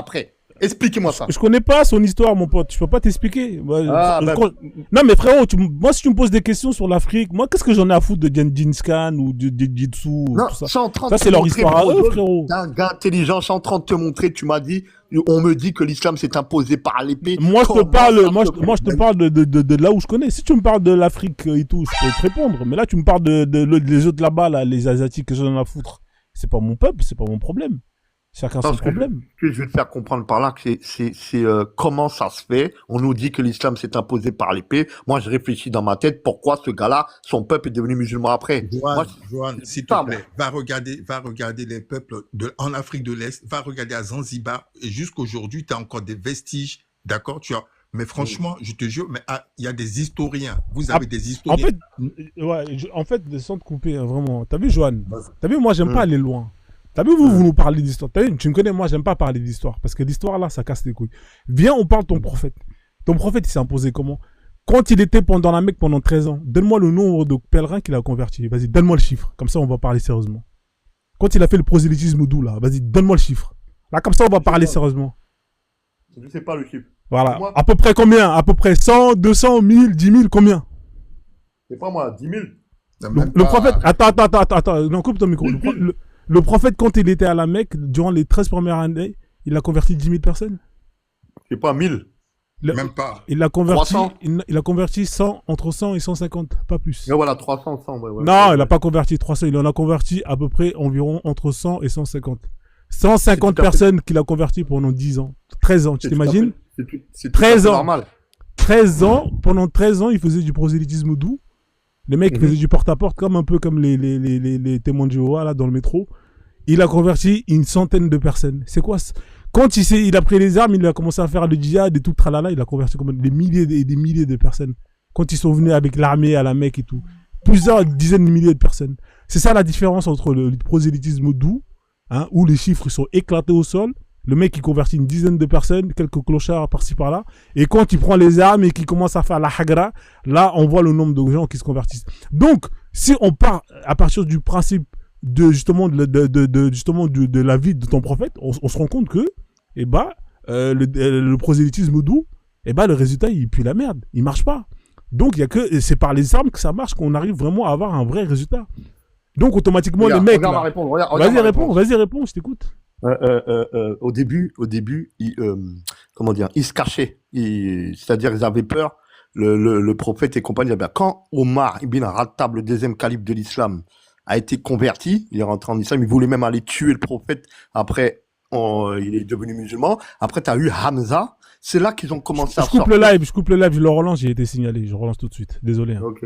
Expliquez-moi ça. Je connais pas son histoire, mon pote. Je peux pas t'expliquer. Ah, ben, Non, mais frérot, moi, si tu me poses des questions sur l'Afrique, moi, qu'est-ce que j'en ai à foutre de Gengis Khan ou de Jitsu, non, tout ça? je suis en train Ça, de c'est te leur montrer, histoire à eux, Frozone, frérot. t'es un gars intelligent, je suis en train de te montrer, tu m'as dit, on me dit que l'islam s'est imposé par l'épée. Moi, je te Comment parle, ça moi, se je te parle de là où je connais. Si tu me parles de l'Afrique et tout, je peux te répondre. Mais là, tu me parles les autres là-bas, là, les Asiatiques que j'en ai à foutre. C'est pas mon peuple, c'est pas mon problème. Chacun son Parce que problème. je vais te faire comprendre par là que c'est comment ça se fait. On nous dit que l'islam s'est imposé par l'épée. Moi, je réfléchis dans ma tête pourquoi ce gars-là, son peuple est devenu musulman après. Moi, Johan, s'il te pas plaît, va regarder les peuples en Afrique de l'Est, va regarder à Zanzibar, et jusqu'aujourd'hui, tu as encore des vestiges, d'accord? Mais franchement, je te jure, mais il y a des historiens. Vous avez des En historiens. fait, sans te couper, hein, vraiment. T'as vu, Johan? T'as vu, moi, j'aime Mm. pas aller loin. T'as vu, vous nous parlez d'histoire. T'as vu, tu me connais, moi, j'aime pas parler d'histoire. Parce que l'histoire, là, ça casse les couilles. Viens, on parle de ton prophète. Ton prophète, il s'est imposé comment? Quand il était pendant la Mecque pendant 13 ans, donne-moi le nombre de pèlerins qu'il a convertis. Vas-y, donne-moi le chiffre. Comme ça, on va parler sérieusement. Quand il a fait le prosélytisme doux, là, vas-y, donne-moi le chiffre. Là, comme ça, on va parler sérieusement. je sais pas le chiffre. Voilà. Moi- À peu près combien? À peu près 100, 200, 1000, 10 000, combien? C'est pas moi, 10 000. Le prophète, attends, non, coupe ton micro. Le prophète, quand il était à la Mecque, durant les 13 premières années, il a converti 10 000 personnes. C'est pas 1000. Même pas. Il a converti, 300. il a converti 100, entre 100 et 150, pas plus. Mais voilà, 300, 100. Ouais, Non, il n'a pas converti 300, il en a converti à peu près environ entre 100 et 150. 150 C'est tout à fait- personnes qu'il a converti pendant 10 ans. 13 ans, tu C'est tout à t'imagines? fait- c'est tout 13 à fait ans. normal. 13 ans, pendant 13 ans, il faisait du prosélytisme doux. Les mecs Mhm. faisaient du porte-à-porte, un peu comme les témoins de Jéhovah, là, dans le métro. Il a converti une centaine de personnes. C'est quoi Quand il a pris les armes, il a commencé à faire le djihad et tout, tralala, il a converti comme des milliers et des milliers de personnes. Quand ils sont venus avec l'armée à la Mecque et tout. Plusieurs dizaines de milliers de personnes. C'est ça la différence entre le prosélytisme doux, hein, où les chiffres sont éclatés au sol. Le mec, il convertit une dizaine de personnes, quelques clochards par-ci par-là. Et quand il prend les armes et qu'il commence à faire la hagra, là, on voit le nombre de gens qui se convertissent. Donc, si on part à partir du principe justement de la vie de ton prophète, on se rend compte que, le prosélytisme doux, le résultat, il pue la merde. Il marche pas. Donc, c'est par les armes que ça marche qu'on arrive vraiment à avoir un vrai résultat. Donc, automatiquement, Regarde, les mecs, regarde là, ma réponse, regarde ma réponse. vas-y, réponds, je t'écoute. Au début, comment dire, ils se cachaient. C'est-à-dire, ils avaient peur. Le prophète et compagnie. Quand Omar ibn Khattab, le deuxième calife de l'islam, a été converti, il est rentré en islam, il voulait même aller tuer le prophète. Après, il est devenu musulman. Après, tu as eu Hamza. C'est là qu'ils ont commencé à Je coupe sortir. le live, je le relance, j'ai été signalé. Je relance tout de suite. Désolé. Hein. Ok.